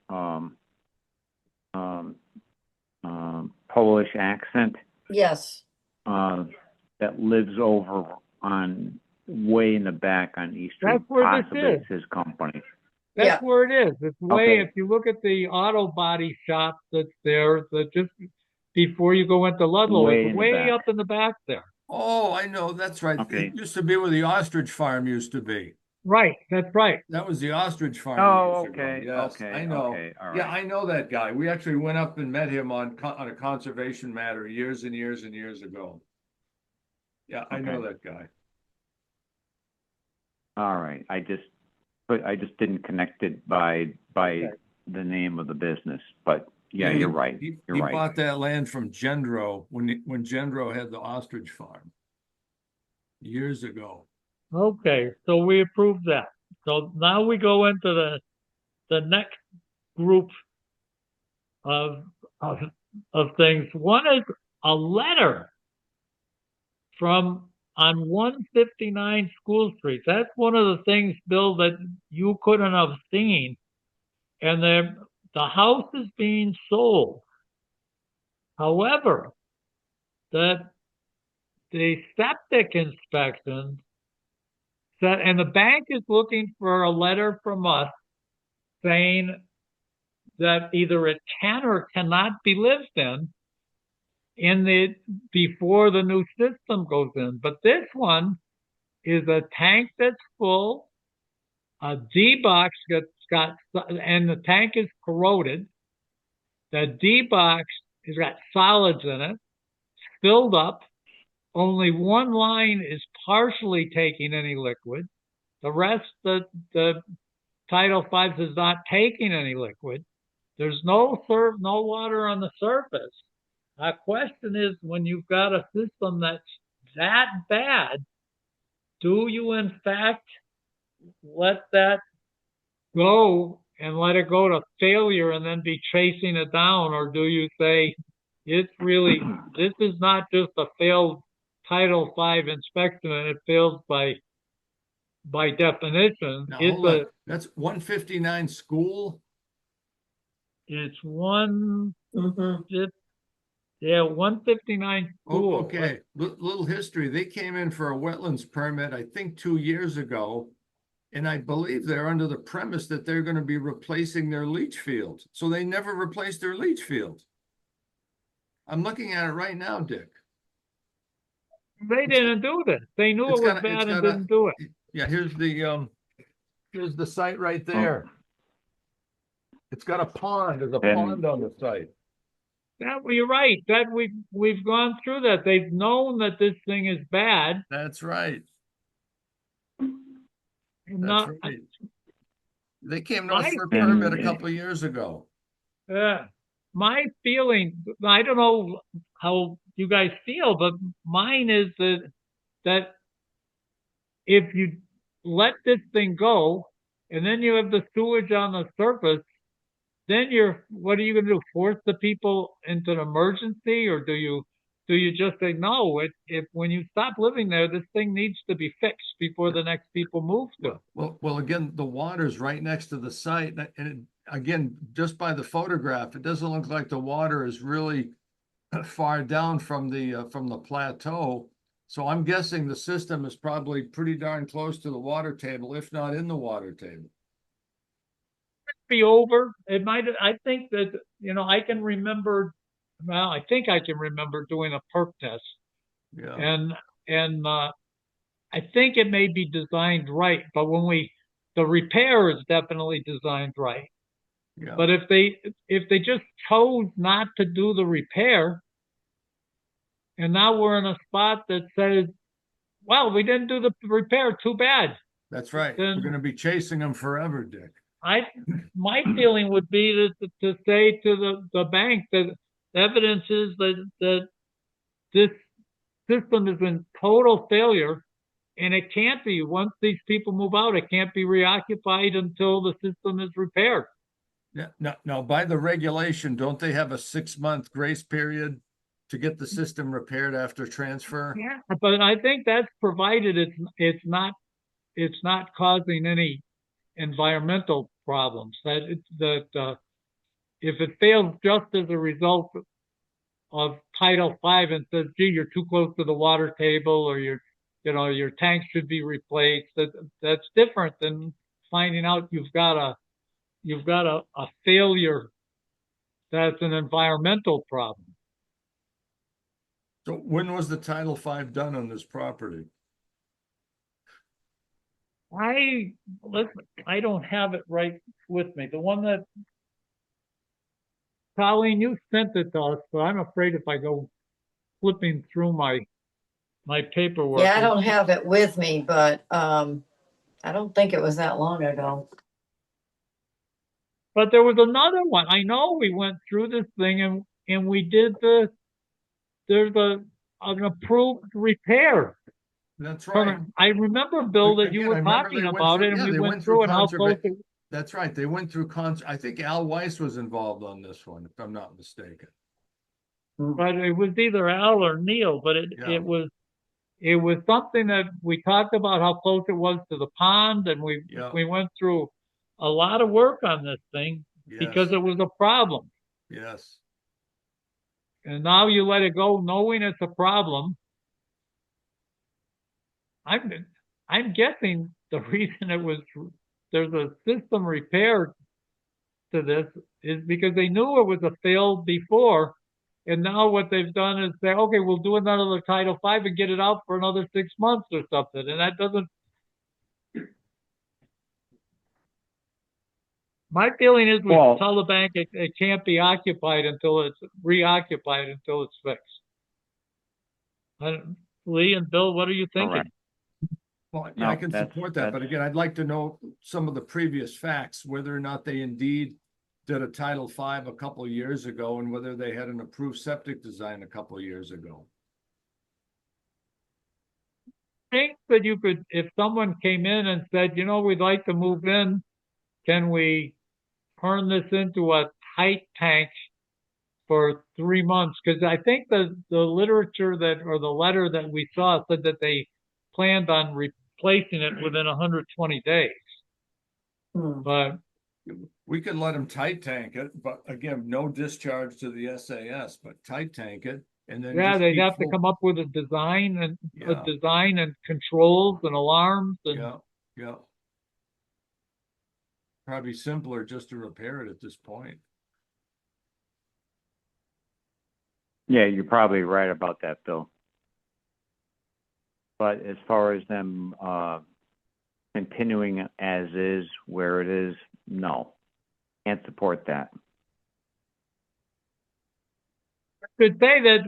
Polish accent Yes. that lives over on way in the back on East Street. That's where this Possibly is. it's his company. That's Yeah. where it is. It's way, Okay. if you look at the auto body shop that's there, just before you go into Ludlow, Way in it's the way back. up in the back there. Oh, I know, that's right. Okay. It used to be where the ostrich farm used to be. Right, that's right. That was the ostrich farm. Oh, years ago. okay, Yes, okay, I know. okay, all Yeah, right. I know that guy. We actually went up and met him on a conservation matter years and years and years ago. Yeah, I know Okay. that guy. All right, I just didn't connect it by the name of the business, but yeah, he- you're right, He you're right. bought that land from Gendro when Gendro had the ostrich farm years ago. Okay, so we approve that. So now we go into the next group of, of, of things. One is a letter from on 159 School Street. That's one of the things, Bill, that you couldn't have seen. And the house is being sold. However, the septic inspection said, and the bank is looking for a letter from us saying that either it can or cannot be lived in the before the new system goes in. But this one is a tank that's full, a D box that's got, and the tank is corroded. The D box has got solids in it, filled up. Only one line is partially taking any liquid. The rest, the Title V is not taking any liquid. There's no water on the surface. Our question is, when you've got a system that's that bad, do you in fact let that go and let it go to failure and then be chasing it down? Or do you say, this is not just a failed Title V inspection and it fails by definition? Now, It's hold on. That's 159 school. it's one, Mhm. yeah, 159 Oh, school. okay, little history. They came in for a wetlands permit, I think 2 years ago. And I believe they're under the premise that they're gonna be replacing their leach field. So they never replaced their leach field. I'm looking at it right now, Dick. They didn't do this. They knew it It's was got a- bad it's and got a- didn't do it. Yeah, here's the site right there. It's got a pond, there's a And- pond on the site. You're right. That we've gone through that. They've known that this thing is bad. That's right, And that's not, right. They came to us My- for a permit a couple of years ago. my feeling, I don't know how you guys feel, but mine is that if you let this thing go and then you have the sewage on the surface, then what are you going to do? Force the people into an emergency, or do you just say no? If when you stop living there, this thing needs to be fixed before the next people move to. Well, again, the water's right next to the site, again, just by the photograph, it doesn't look like the water is really far down from the plateau. So I'm guessing the system is probably pretty darn close to the water table, if not in the water table. Be over. It might. I think that I can remember. Well, I think I can remember doing a perk test, Yeah, and I think it may be designed right. But the repair is definitely designed right. yeah. But if they just chose not to do the repair, and now we're in a spot that says, well, we didn't do the repair. Too bad. That's right. Then- We're gonna be chasing them forever, Dick. My feeling would be to say to the bank that the evidence is that this system is in total failure, and it can't be, once these people move out, it can't be reoccupied until the system is repaired. Yeah, no, by the regulation, don't they have a 6-month grace period to get the system repaired after transfer? Yeah, but I think that's provided it's not causing any environmental problems. That if it fails just as a result of Title V and says, gee, you're too close to the water table, or your tank should be replaced, that's different than finding out you've got a failure that's an environmental problem. So when was the Title V done on this property? I don't have it right with me. The one that Colleen, you sent it to us, but I'm afraid if I go flipping through my paperwork. Yeah, I don't have it with me, but, I don't think it was that long ago. But there was another one. I know we went through this thing and we did there's an approved repair. That's right. I remember, Bill, that you Again, I were remember talking they went about through- it and yeah, we they went went through through and how close conserva- it. That's right. They went through I think Al Weiss was involved on this one, if I'm not mistaken. But it was either Al or Neil, but Yeah. it was something that we talked about how close it was to the pond and Yeah. we went through a lot of work on this thing because Yes. it was a problem. Yes. And now you let it go knowing it's a problem. I'm guessing the reason there's a system repair to this is because they knew it was a failed before. And now what they've done is say, okay, we'll do another Title V and get it out for another 6 months or something. And that doesn't. My feeling is we Well- tell the bank it can't be occupied until it's reoccupied until it's fixed. Lee and Bill, what are you thinking? Correct. Well, yeah, I No, can that's- support that, but again, I'd like to know some of the previous facts, whether or not they indeed did a Title V a couple of years ago and whether they had an approved septic design a couple of years ago. Think that you could, if someone came in and said, we'd like to move in, can we turn this into a tight tank for 3 months? Because I think the literature or the letter that we saw said that they planned on replacing it within 120 days. Hmm. But We could let them tight tank it, but again, no discharge to the SAS, but tight tank it and then. yeah, just they'd keep have to full- come up with a design and Yeah. controls and alarms and Yeah, yeah. Probably simpler just to repair it at this point. Yeah, you're probably right about that, Bill. But as far as them, continuing as is, where it is, no. Can't support that. could say that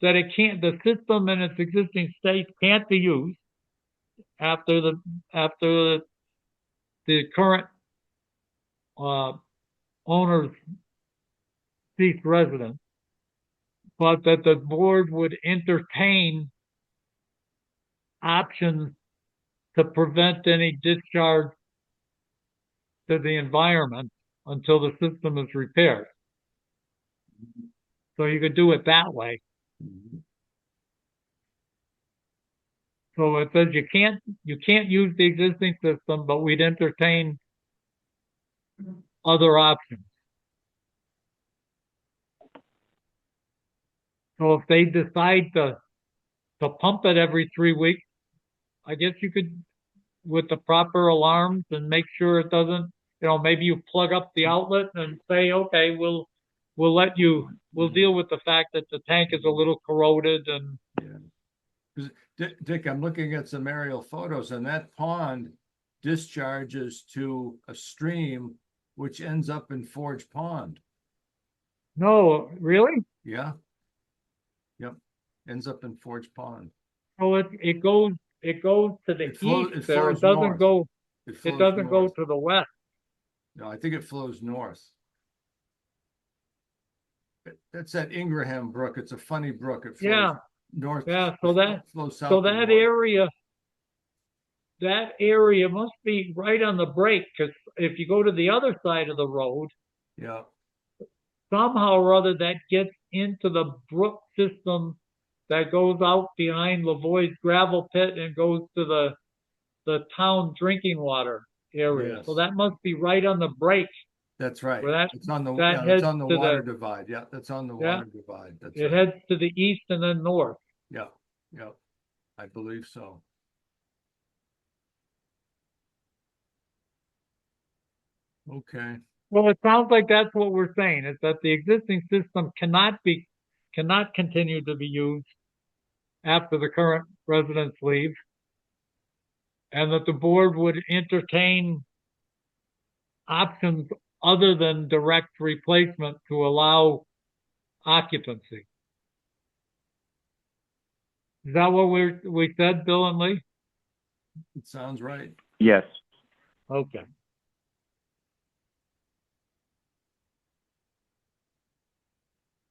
it can't, the system in its existing state can't be used after the current owner's ceased residence, but that the board would entertain options to prevent any discharge to the environment until the system is repaired. So you could do it that way. So it says you can't use the existing system, but we'd entertain other options. So if they decide to pump it every 3 weeks, I guess you could, with the proper alarms and make sure it doesn't, maybe you plug up the outlet and say, okay, we'll deal with the fact that the tank is a little corroded and. Yeah. 'Cause Dick, I'm looking at some aerial photos and that pond discharges to a stream which ends up in Forge Pond. No, really? Yeah. Yep. Ends up in Forge Pond. Oh, it goes to the It flows- east it there. It flows doesn't north. go, It it flows doesn't go north. to the west. No, I think it flows north. That's that Ingraham Brook. It's a funny brook. It flows Yeah, north. yeah, so that- flows south so and that north. area must be right on the break, because if you go to the other side of the road, Yeah, somehow or other that gets into the brook system that goes out behind Lavoie's gravel pit and goes to the town drinking water area. So Yes. that must be right on the break. that's right. Well, that- It's on the, that yeah, it's heads on the to the- water divide. Yeah, that's on the Yeah. water divide. That's It right. heads to the east and then north. Yeah, yeah, I believe so. Okay, Well, it sounds like that's what we're saying, is that the existing system cannot continue to be used after the current residents leave. and that the board would entertain options other than direct replacement to allow occupancy. Is that what we said, Bill and Lee? It sounds right. Yes. Okay.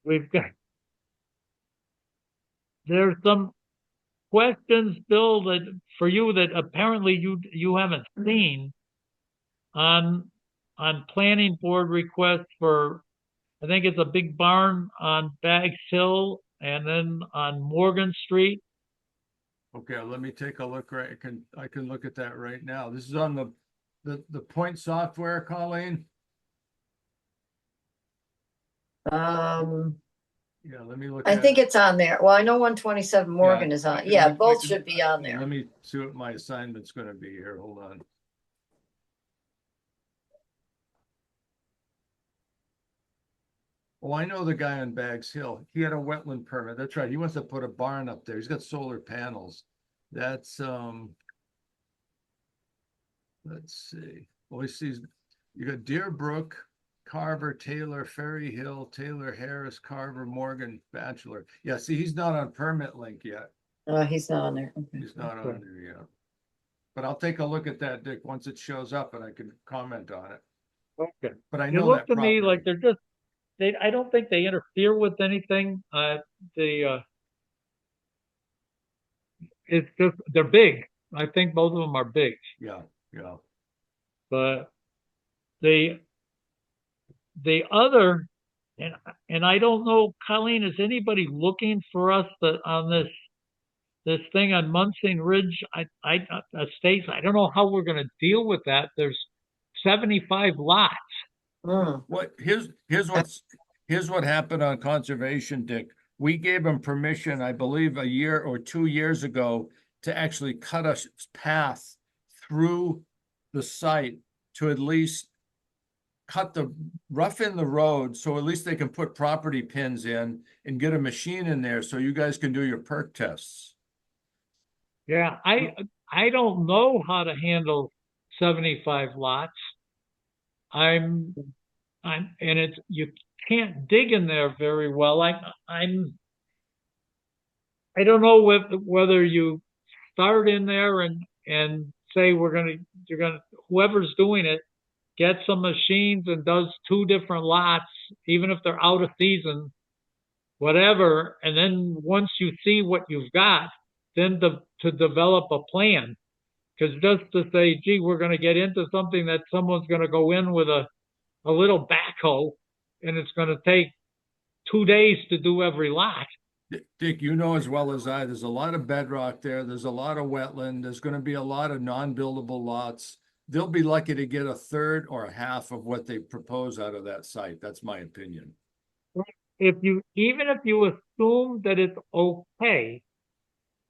We've got, there's some questions, Bill, that for you that apparently you haven't seen on planning board requests for, I think it's a big barn on Bags Hill and then on Morgan Street. Okay, let me take a look. Right, I can look at that right now. This is on the Point software, Colleen. Yeah, let me look. I at think it. it's on there. Well, I know 127 Morgan is on. Yeah, both should be on there. Let me see what my assignment's gonna be here. Hold on. Oh, I know the guy on Bags Hill. He had a wetland permit. That's right. He wants to put a barn up there. He's got solar panels. That's, let's see. Well, he sees, you got Deerbrook, Carver, Taylor, Ferry Hill, Taylor, Harris, Carver, Morgan, Bachelor. Yeah, see, he's not on permit link yet. He's not on there. Okay. He's not on there yet. But I'll take a look at that, Dick, once it shows up and I can comment on it. Okay. But I It know looked that to me like property. they're just, I don't think they interfere with anything. It's just, they're big. I think both of them are big, Yeah, yeah. but the other, and I don't know, Colleen, is anybody looking for us on this thing on Munson Ridge, Estates? I don't know how we're gonna deal with that. There's 75 lots. What, here's what happened on conservation, Dick. We gave them permission, I believe, a year or 2 years ago to actually cut a path through the site to at least rough in the road, so at least they can put property pins in and get a machine in there so you guys can do your perk tests. Yeah, I don't know how to handle 75 lots. And you can't dig in there very well. I don't know whether you start in there and say whoever's doing it gets some machines and does 2 different lots, even if they're out of season, whatever. And then once you see what you've got, then to develop a plan. Because just to say, gee, we're going to get into something that someone's going to go in with a little backhoe and it's going to take 2 days to do every lot. Dick, you know as well as I, there's a lot of bedrock there. There's a lot of wetland. There's going to be a lot of non-buildable lots. They'll be lucky to get a third or a half of what they propose out of that site. That's my opinion. Even if you assume that it's okay,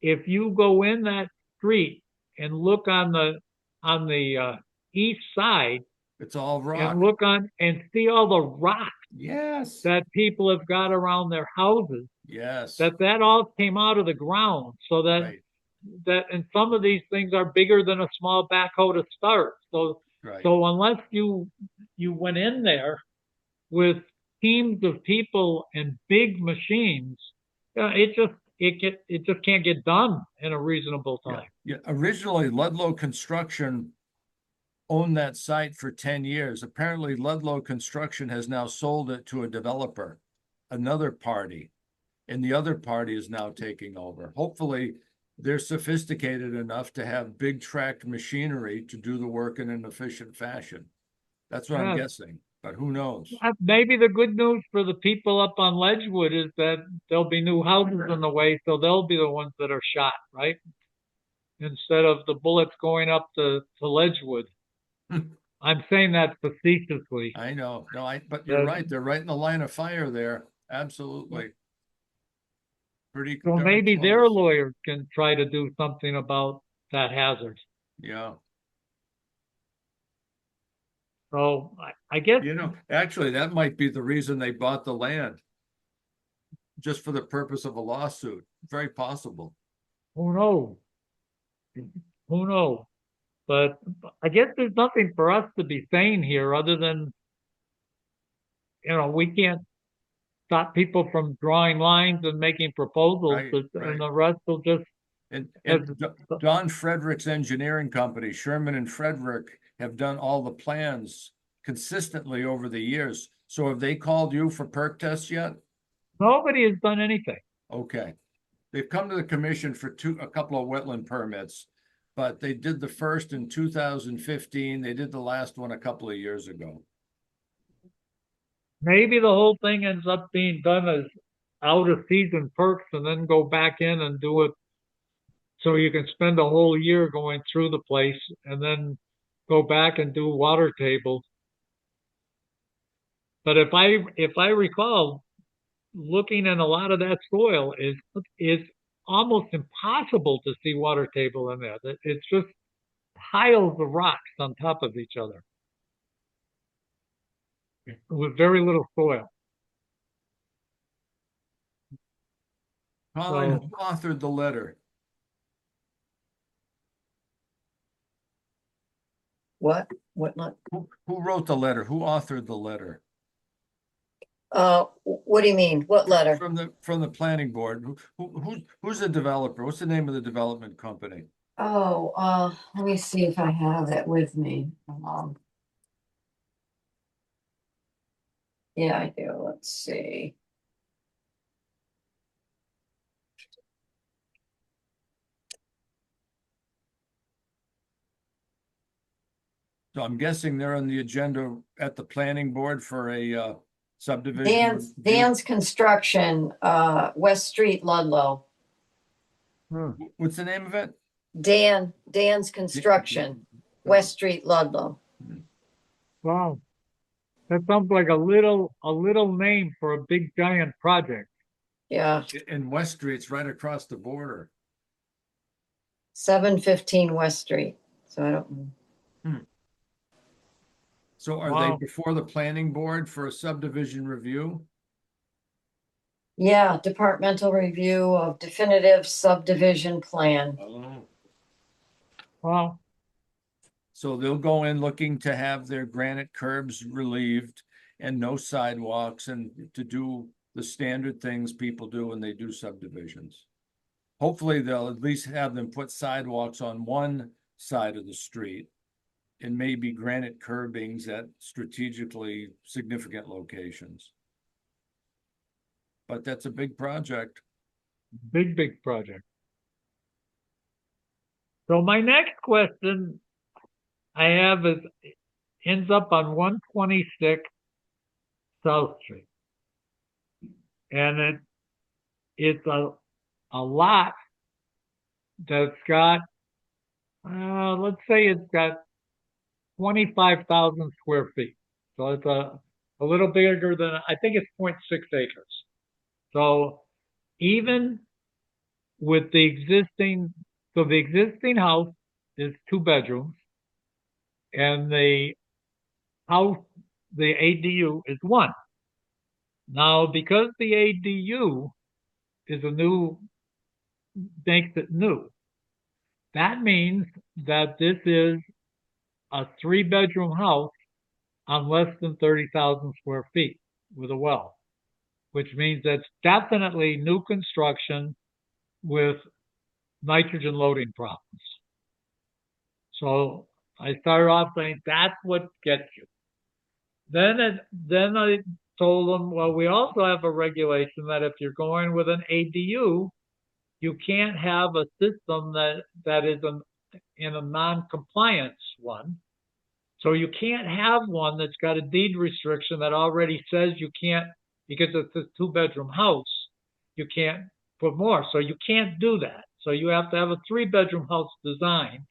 if you go in that street and look on the east side, it's all rock. And look on and see all the rock Yes. that people have got around their houses. Yes. That all came out of the ground. So Right. and some of these things are bigger than a small backhoe to start. So Right. so unless you went in there with teams of people and big machines, it just can't get done in a reasonable time. Yeah. Originally, Ludlow Construction owned that site for 10 years. Apparently, Ludlow Construction has now sold it to a developer, another party, and the other party is now taking over. Hopefully, they're sophisticated enough to have big tracked machinery to do the work in an efficient fashion. That's what I'm guessing, but who knows? Maybe the good news for the people up on Ledgewood is that there'll be new houses in the way, so they'll be the ones that are shot, right? Instead of the bullets going up to Ledgewood. I'm saying that facetiously. I know. No, but you're right. They're right in the line of fire there. Absolutely. Pretty. So maybe their lawyers can try to do something about that hazard. Yeah. So I guess, actually, that might be the reason they bought the land. Just for the purpose of a lawsuit. Very possible. who knows? Who knows? But I guess there's nothing for us to be saying here other than, we can't stop people from drawing lines and making proposals, Right, and right. the rest will just, And as- Don Frederick's engineering company, Sherman and Frederick, have done all the plans consistently over the years. So have they called you for perk tests yet? nobody has done anything. Okay. They've come to the commission for a couple of wetland permits, but they did the first in 2015. They did the last one a couple of years ago. Maybe the whole thing ends up being done as out of season perks and then go back in and do it. So you can spend a whole year going through the place and then go back and do water tables. But if I recall, looking in a lot of that soil is almost impossible to see water table in there. It's just piles of rocks on top of each other with very little soil. Colin, So- who authored the letter? What not? Who wrote the letter? Who authored the letter? What do you mean? What letter? From the planning board. Who's the developer? What's the name of the development company? Oh, let me see if I have it with me. Yeah, I do. Let's see. So I'm guessing they're on the agenda at the planning board for a subdivision. Dan's review. Construction, West Street, Ludlow. What's the name of it? Dan's Construction, West Street, Ludlow. Wow. That sounds like a little name for a big giant project. Yeah, In West Street, it's right across the border. 715 West Street. So I don't. So are Wow. they before the planning board for a subdivision review? Yeah, departmental review of definitive subdivision plan. Wow. So they'll go in looking to have their granite curbs relieved and no sidewalks and to do the standard things people do when they do subdivisions. Hopefully, they'll at least have them put sidewalks on one side of the street and maybe granite curbings at strategically significant locations. But that's a big project. Big project. So my next question I have ends up on 126 South Street. And it's a lot that's got, let's say it's got 25,000 square feet. So it's a little bigger than, I think it's 0.6 acres. So even with the existing house is 2 bedrooms and the house, the ADU is 1. Now, because the ADU is makes it new, that means that this is a 3-bedroom house on less than 30,000 square feet with a well, which means that's definitely new construction with nitrogen loading problems. So I started off saying that's what gets you. Then I told them, well, we also have a regulation that if you're going with an ADU, you can't have a system that is in a non-compliance one. So you can't have one that's got a deed restriction that already says you can't, because it's a 2-bedroom house, you can't put more. So you can't do that. So you have to have a 3-bedroom house design,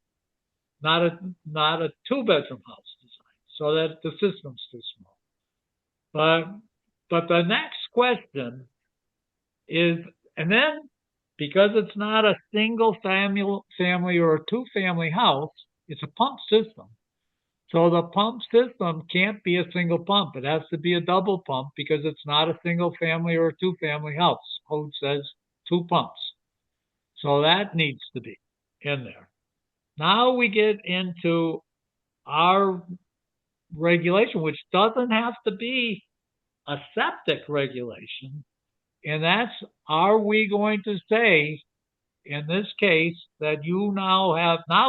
not a 2-bedroom house design, so that the system's too small. But the next question is, and then because it's not a single family or a 2-family house, it's a pump system. So the pump system can't be a single pump. It has to be a double pump because it's not a single family or a 2-family house. Code says 2 pumps. So that needs to be in there. Now we get into our regulation, which doesn't have to be a septic regulation. And that's, are we going to say, in this case, that you now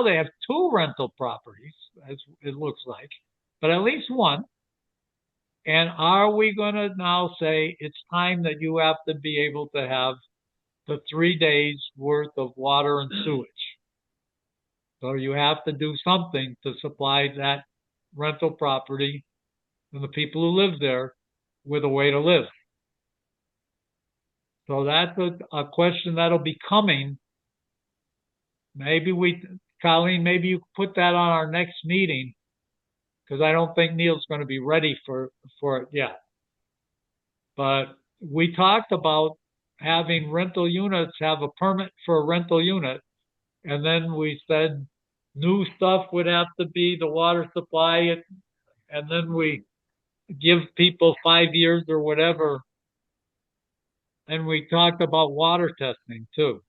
they have two rental properties, as it looks like, but at least one. And are we going to now say it's time that you have to be able to have the 3 days worth of water and sewage? So you have to do something to supply that rental property and the people who live there with a way to live. So that's a question that'll be coming. Colleen, maybe you put that on our next meeting, because I don't think Neil's going to be ready for it yet. But we talked about having rental units have a permit for a rental unit. And then we said new stuff would have to be the water supply. And then we give people 5 years or whatever. And we talked about water testing too.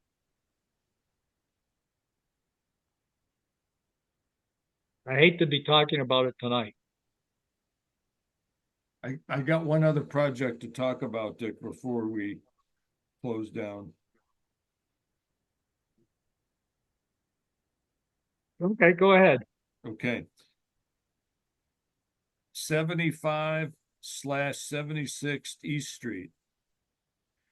I hate to be talking about it tonight. I got one other project to talk about, Dick, before we close down. Okay, go ahead. Okay. 75/76 East Street.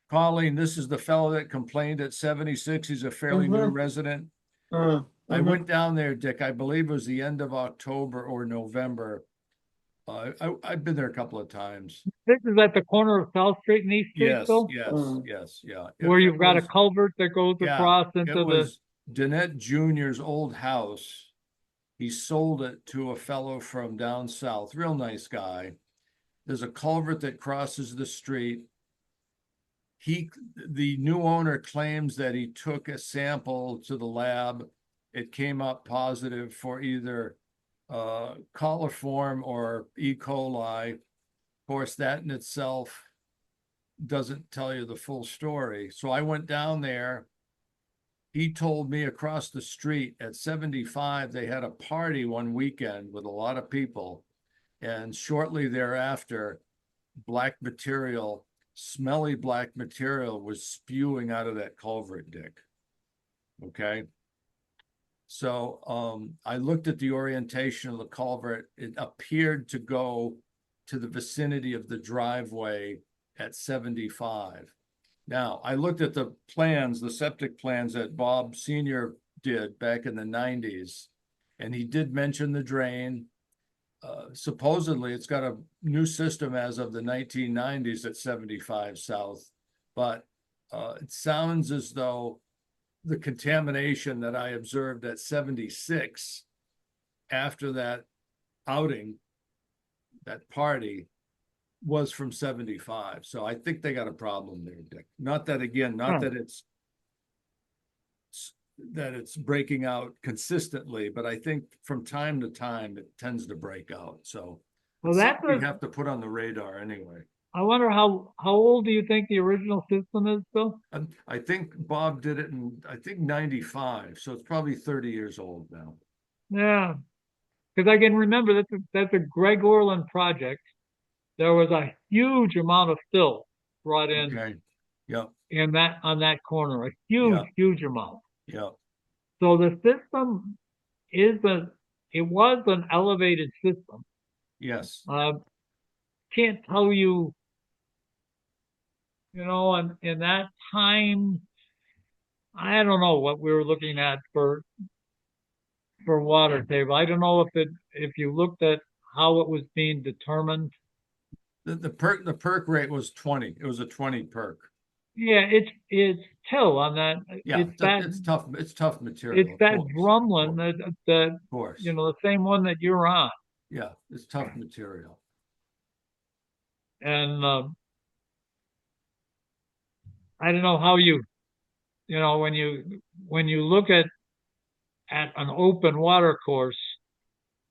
Colleen, this is the fellow that complained at 76. He's a fairly new resident. I went down there, Dick, I believe it was the end of October or November. I've been there a couple of times. This is at the corner of South Street and East Street, Yes, Phil? yes, yeah. Where you've got a was- culvert that goes yeah, across It into the, was Danette Junior's old house. He sold it to a fellow from down south, real nice guy. There's a culvert that crosses the street. The new owner claims that he took a sample to the lab. It came up positive for either coliform or E. coli. Of course, that in itself doesn't tell you the full story. So I went down there. He told me across the street at 75, they had a party one weekend with a lot of people. And shortly thereafter, black material, smelly black material was spewing out of that culvert, Dick. Okay. So I looked at the orientation of the culvert. It appeared to go to the vicinity of the driveway at 75. Now, I looked at the plans, the septic plans that Bob Senior did back in the 90s, and he did mention the drain. Supposedly, it's got a new system as of the 1990s at 75 South, but it sounds as though the contamination that I observed at 76 after that outing, that party, was from 75. So I think they got a problem there, Dick. Not that, again, not that it's breaking out consistently, but I think from time to time it tends to break out. So well, it's that's something we have to put on the radar anyway. I wonder how old do you think the original system is, Bill? I think Bob did it in, I think 95. So it's probably 30 years old now. Yeah, because I can remember that's a Greg Orland project. There was a huge amount of fill brought in Okay. Yeah. on that corner, a huge amount. Yeah. So the system was an elevated system. Yes. Can't tell you, and in that time, I don't know what we were looking at for water table. I don't know if you looked at how it was being determined. The perk rate was 20. It was a 20 perk. Yeah, it's till on that. Yeah, it's tough. It's tough material. It's that drumlin that Of course. the same one that you're on. Yeah, it's tough material. And I don't know how when you look at an open water course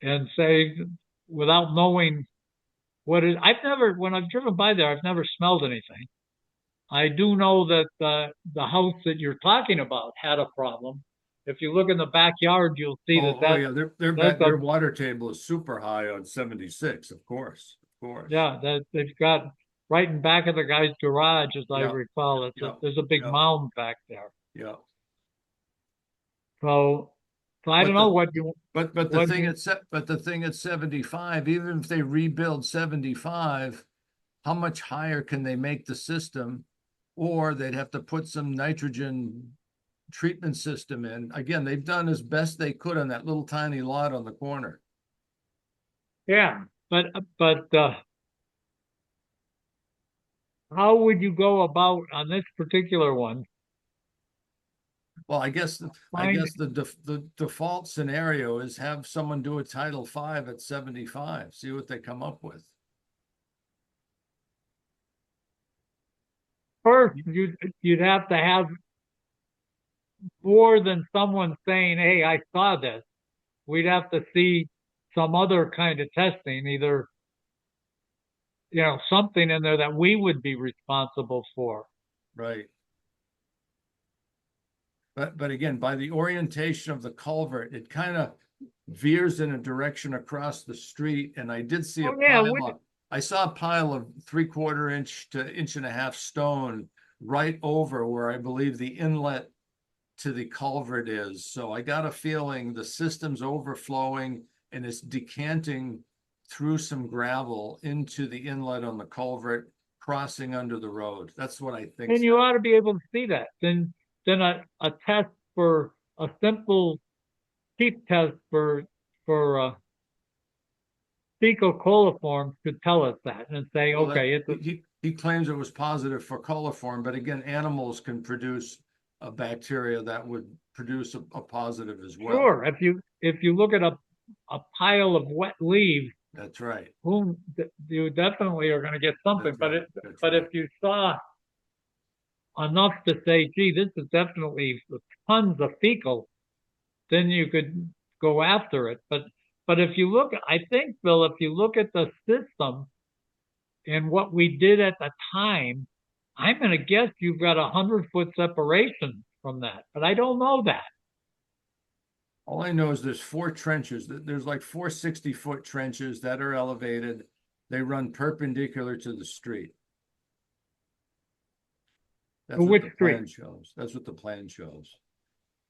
and say, without knowing when I've driven by there, I've never smelled anything. I do know that the house that you're talking about had a problem, if you look in the backyard, you'll see Oh, that, yeah, that's their a, water table is super high on 76, of course, yeah, that they've got right in back of the guy's garage, as I Yeah, recall. yeah, There's a big yeah. mound back there. Yeah. So I But don't know the- what you, But the what thing you- at 75, even if they rebuild 75, how much higher can they make the system? Or they'd have to put some nitrogen treatment system in. Again, they've done as best they could on that little tiny lot on the corner. yeah, but how would you go about on this particular one? Well, I guess Find- the default scenario is have someone do a Title V at 75, see what they come up with. First, you'd have to have more than someone saying, "Hey, I saw this." We'd have to see some other kind of testing, either, something in there that we would be responsible for. Right. But again, by the orientation of the culvert, it kind of veers in a direction across the street, and I did see a Oh, yeah, I saw a pile of 3/4 inch to 1.5 inch stone right over where I believe the inlet to the culvert is. So I got a feeling the system's overflowing and it's decanting through some gravel into the inlet on the culvert, crossing under the road. That's what I think. And you ought to be able to see that. Then a test for a simple cheap test for fecal coliform could tell us that and say, Well, okay, he claims it was positive for coliform, but again, animals can produce a bacteria that would produce a positive as well. sure. If you look at a pile of wet leaves, That's right. you definitely are going to get something. That's right. That's But right. if you saw enough to say, gee, this is definitely tons of fecal, then you could go after it. But if you look, I think, Bill, if you look at the system and what we did at the time, I'm going to guess you've got 100-foot separation from that, but I don't know that. All I know is there's 4 trenches. There's like 4 60-foot trenches that are elevated. They run perpendicular to the street. That's To what which the street? plan shows. That's what the plan shows.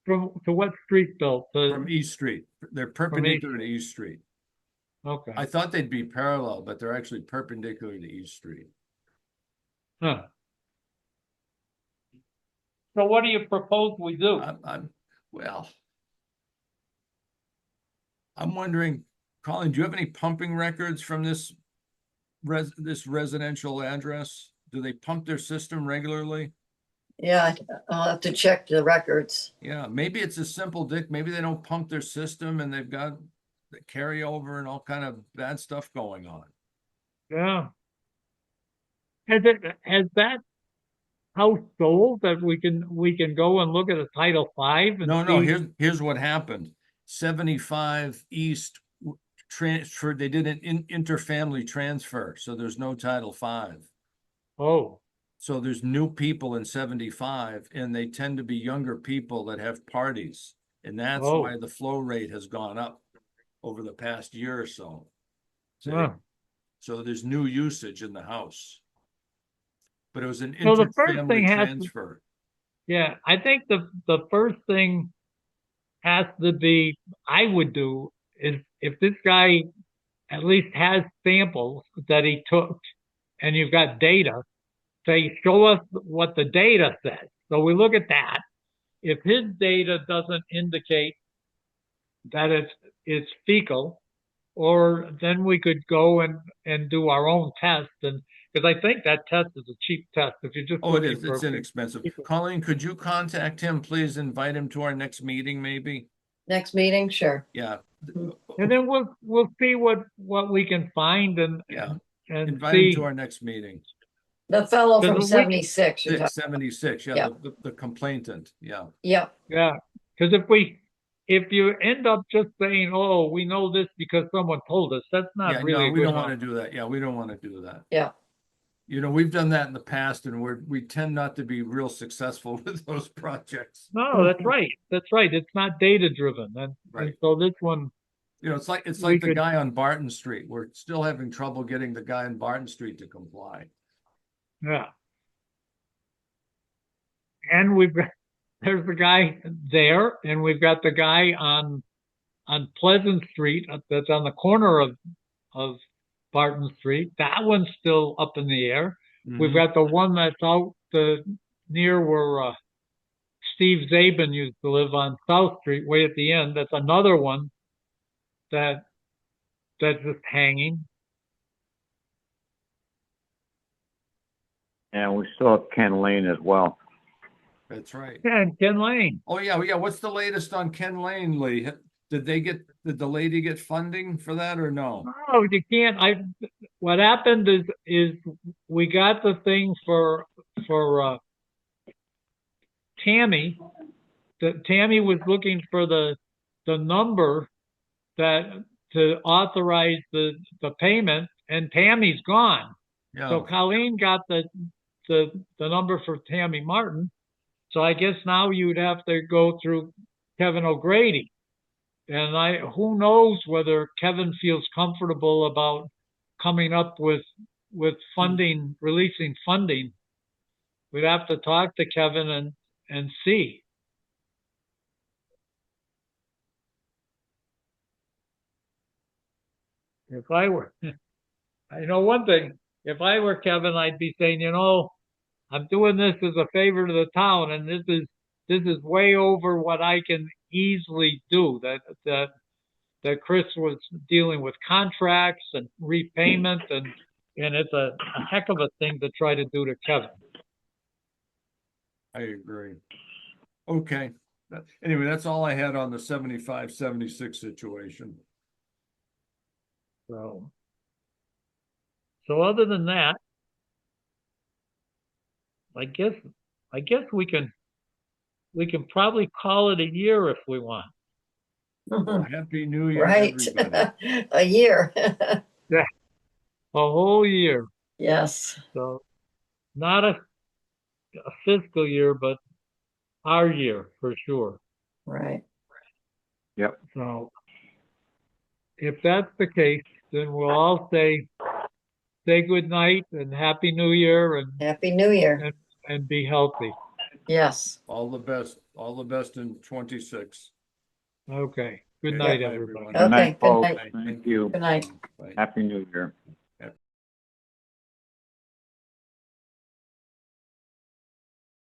To what street, Bill? From East Street. They're perpendicular to East Street. Okay. I thought they'd be parallel, but they're actually perpendicular to East Street. Huh. So what do you propose we do? Well, I'm wondering, Colin, do you have any pumping records from this residential address? Do they pump their system regularly? Yeah, I'll have to check the records. Yeah, maybe it's a simple, Dick. Maybe they don't pump their system and they've got the carryover and all kind of bad stuff going on. Yeah. Has that house sold that we can go and look at a Title V and No, see? here's what happened. 75 East transferred, they did an interfamily transfer, so there's no Title V. Oh, So there's new people in 75 and they tend to be younger people that have parties. And that's Oh. why the flow rate has gone up over the past year or so. See? yeah. So there's new usage in the house. But it was an So the first interfamily thing has to- transfer. Yeah, I think the first thing has to be, I would do, is if this guy at least has samples that he took and you've got data, say, show us what the data says. So we look at that. If his data doesn't indicate that it's fecal, or then we could go and do our own test, and because I think that test is a cheap test. If you just Oh, it looking is. It's for- inexpensive. Colleen, could you contact him, please? Invite him to our next meeting, maybe? Next meeting, sure. Yeah. and then we'll see what we can find and Yeah. and Invite him see. to our next meeting. The fellow Then from we- 76. you're talking- 676, yeah, Yeah. the complainant, yeah. Yep, Yeah, because if you end up just saying, "Oh, we know this because someone told us," that's not Yeah, really no, a we good don't want option. to do that. Yeah, we don't want to do that. yeah. You know, we've done that in the past and we tend not to be real successful with those projects. No, that's right. That's right. It's not data driven. And Right. so this one, You know, it's like We the could- guy on Barton Street. We're still having trouble getting the guy on Barton Street to comply. yeah. And there's the guy there, and we've got the guy on Pleasant Street that's on the corner of Barton Street. That one's still up in the air. We've Mhm. got the one that's out near where Steve Zabin used to live on South Street, way at the end. That's another one that's just hanging. And we still have Ken Lane as well. That's right. Yeah, and Ken Lane. Oh, yeah, yeah. What's the latest on Ken Lane, Lee? Did the lady get funding for that or no? No, you can't. What happened is we got the thing for Tammy. Tammy was looking for the number that to authorize the payment, and Tammy's gone. Yeah. So Colleen got the number for Tammy Martin. So I guess now you'd have to go through Kevin O'Grady. And who knows whether Kevin feels comfortable about coming up with funding, releasing funding. We'd have to talk to Kevin and see. If I were, I know one thing, if I were Kevin, I'd be saying, I'm doing this as a favor to the town, and this is way over what I can easily do. That Chris was dealing with contracts and repayment, and it's a heck of a thing to try to do to Kevin. I agree. Okay. Anyway, that's all I had on the 75-76 situation. So other than that, I guess we can probably call it a year if we want. Happy New Year, Right. everybody. A year. A whole year. Yes. So not a fiscal year, but our year for sure. Right. Yep. So if that's the case, then we'll all say good night and Happy New Year Happy New Year. and be healthy. Yes. All the best. All the best in 26. Okay. Good Okay, night, bye, everybody. everyone. Good night, good folks. night. Thank you. Good night. Bye. Happy New Year.